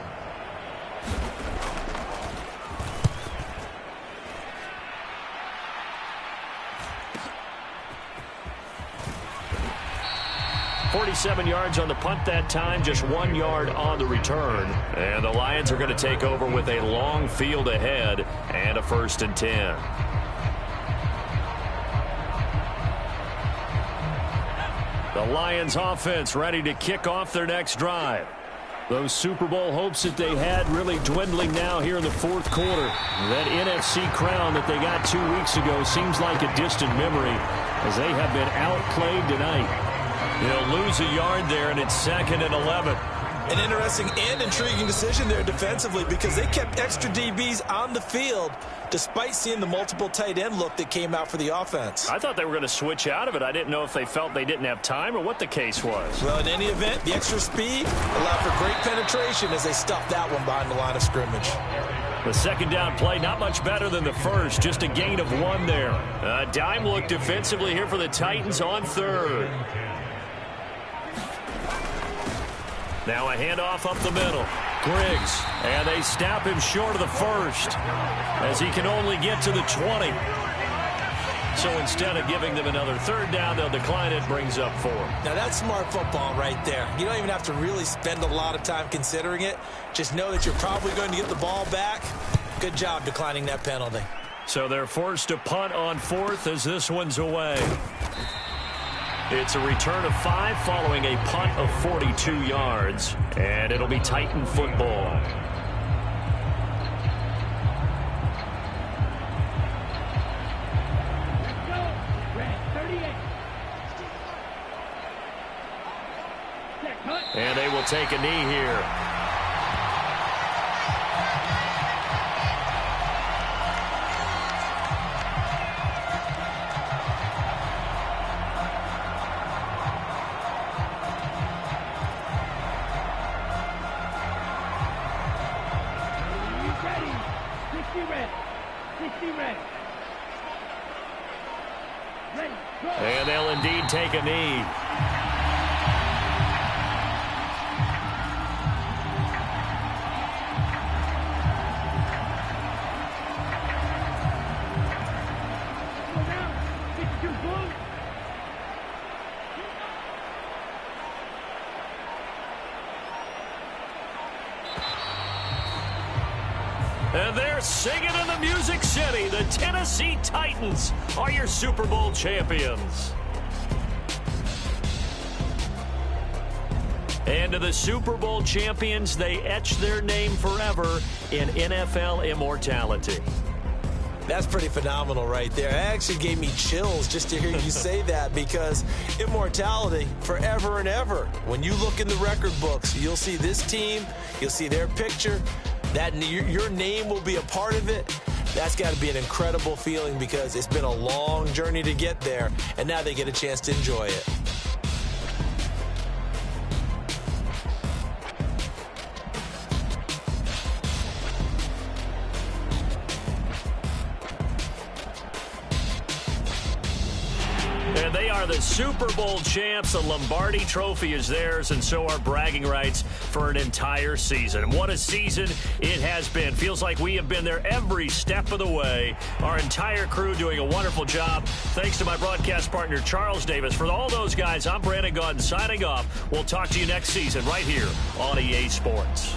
Speaker 3: .47 yards on the punt that time, just 1 yard on the return. And the Lions are going to take over with a long field ahead and a 1st and 10. The Lions offense ready to kick off their next drive.
Speaker 5: Those Super Bowl hopes that they had really dwindling now here in the 4th quarter. That NFC crown that they got 2 weeks ago seems like a distant memory as they have been outplayed tonight.
Speaker 3: He'll lose a yard there, and it's 2nd and 11.
Speaker 6: An interesting and intriguing decision there defensively because they kept extra DBs on the field despite seeing the multiple tight end look that came out for the offense.
Speaker 3: I thought they were going to switch out of it. I didn't know if they felt they didn't have time or what the case was.
Speaker 6: Well, in any event, the extra speed allowed for great penetration as they stuffed that one behind the line of scrimmage.
Speaker 3: The 2nd down play, not much better than the first, just a gain of 1 there. A dime look defensively here for the Titans on 3rd. Now a handoff up the middle. Griggs, and they snap him short of the 1st as he can only get to the 20. So instead of giving them another 3rd down, they'll decline it, brings up 4.
Speaker 6: Now that's smart football right there. You don't even have to really spend a lot of time considering it. Just know that you're probably going to get the ball back. Good job declining that penalty.
Speaker 3: So they're forced to punt on 4th as this one's away. It's a return of 5 following a punt of 42 yards. And it'll be Titan football. And they will take a knee here. And they'll indeed take a knee. They're singing in the Music City. The Tennessee Titans are your Super Bowl champions. And to the Super Bowl champions, they etch their name forever in NFL immortality.
Speaker 6: That's pretty phenomenal right there. It actually gave me chills just to hear you say that, because immortality forever and ever. When you look in the record books, you'll see this team, you'll see their picture, that your name will be a part of it. That's got to be an incredible feeling, because it's been a long journey to get there, and now they get a chance to enjoy it.
Speaker 3: And they are the Super Bowl champs. The Lombardi Trophy is theirs, and so are bragging rights for an entire season. And what a season it has been. Feels like we have been there every step of the way. Our entire crew doing a wonderful job. Thanks to my broadcast partner, Charles Davis. For all those guys, I'm Brandon Gaudin signing off. We'll talk to you next season right here on EA Sports.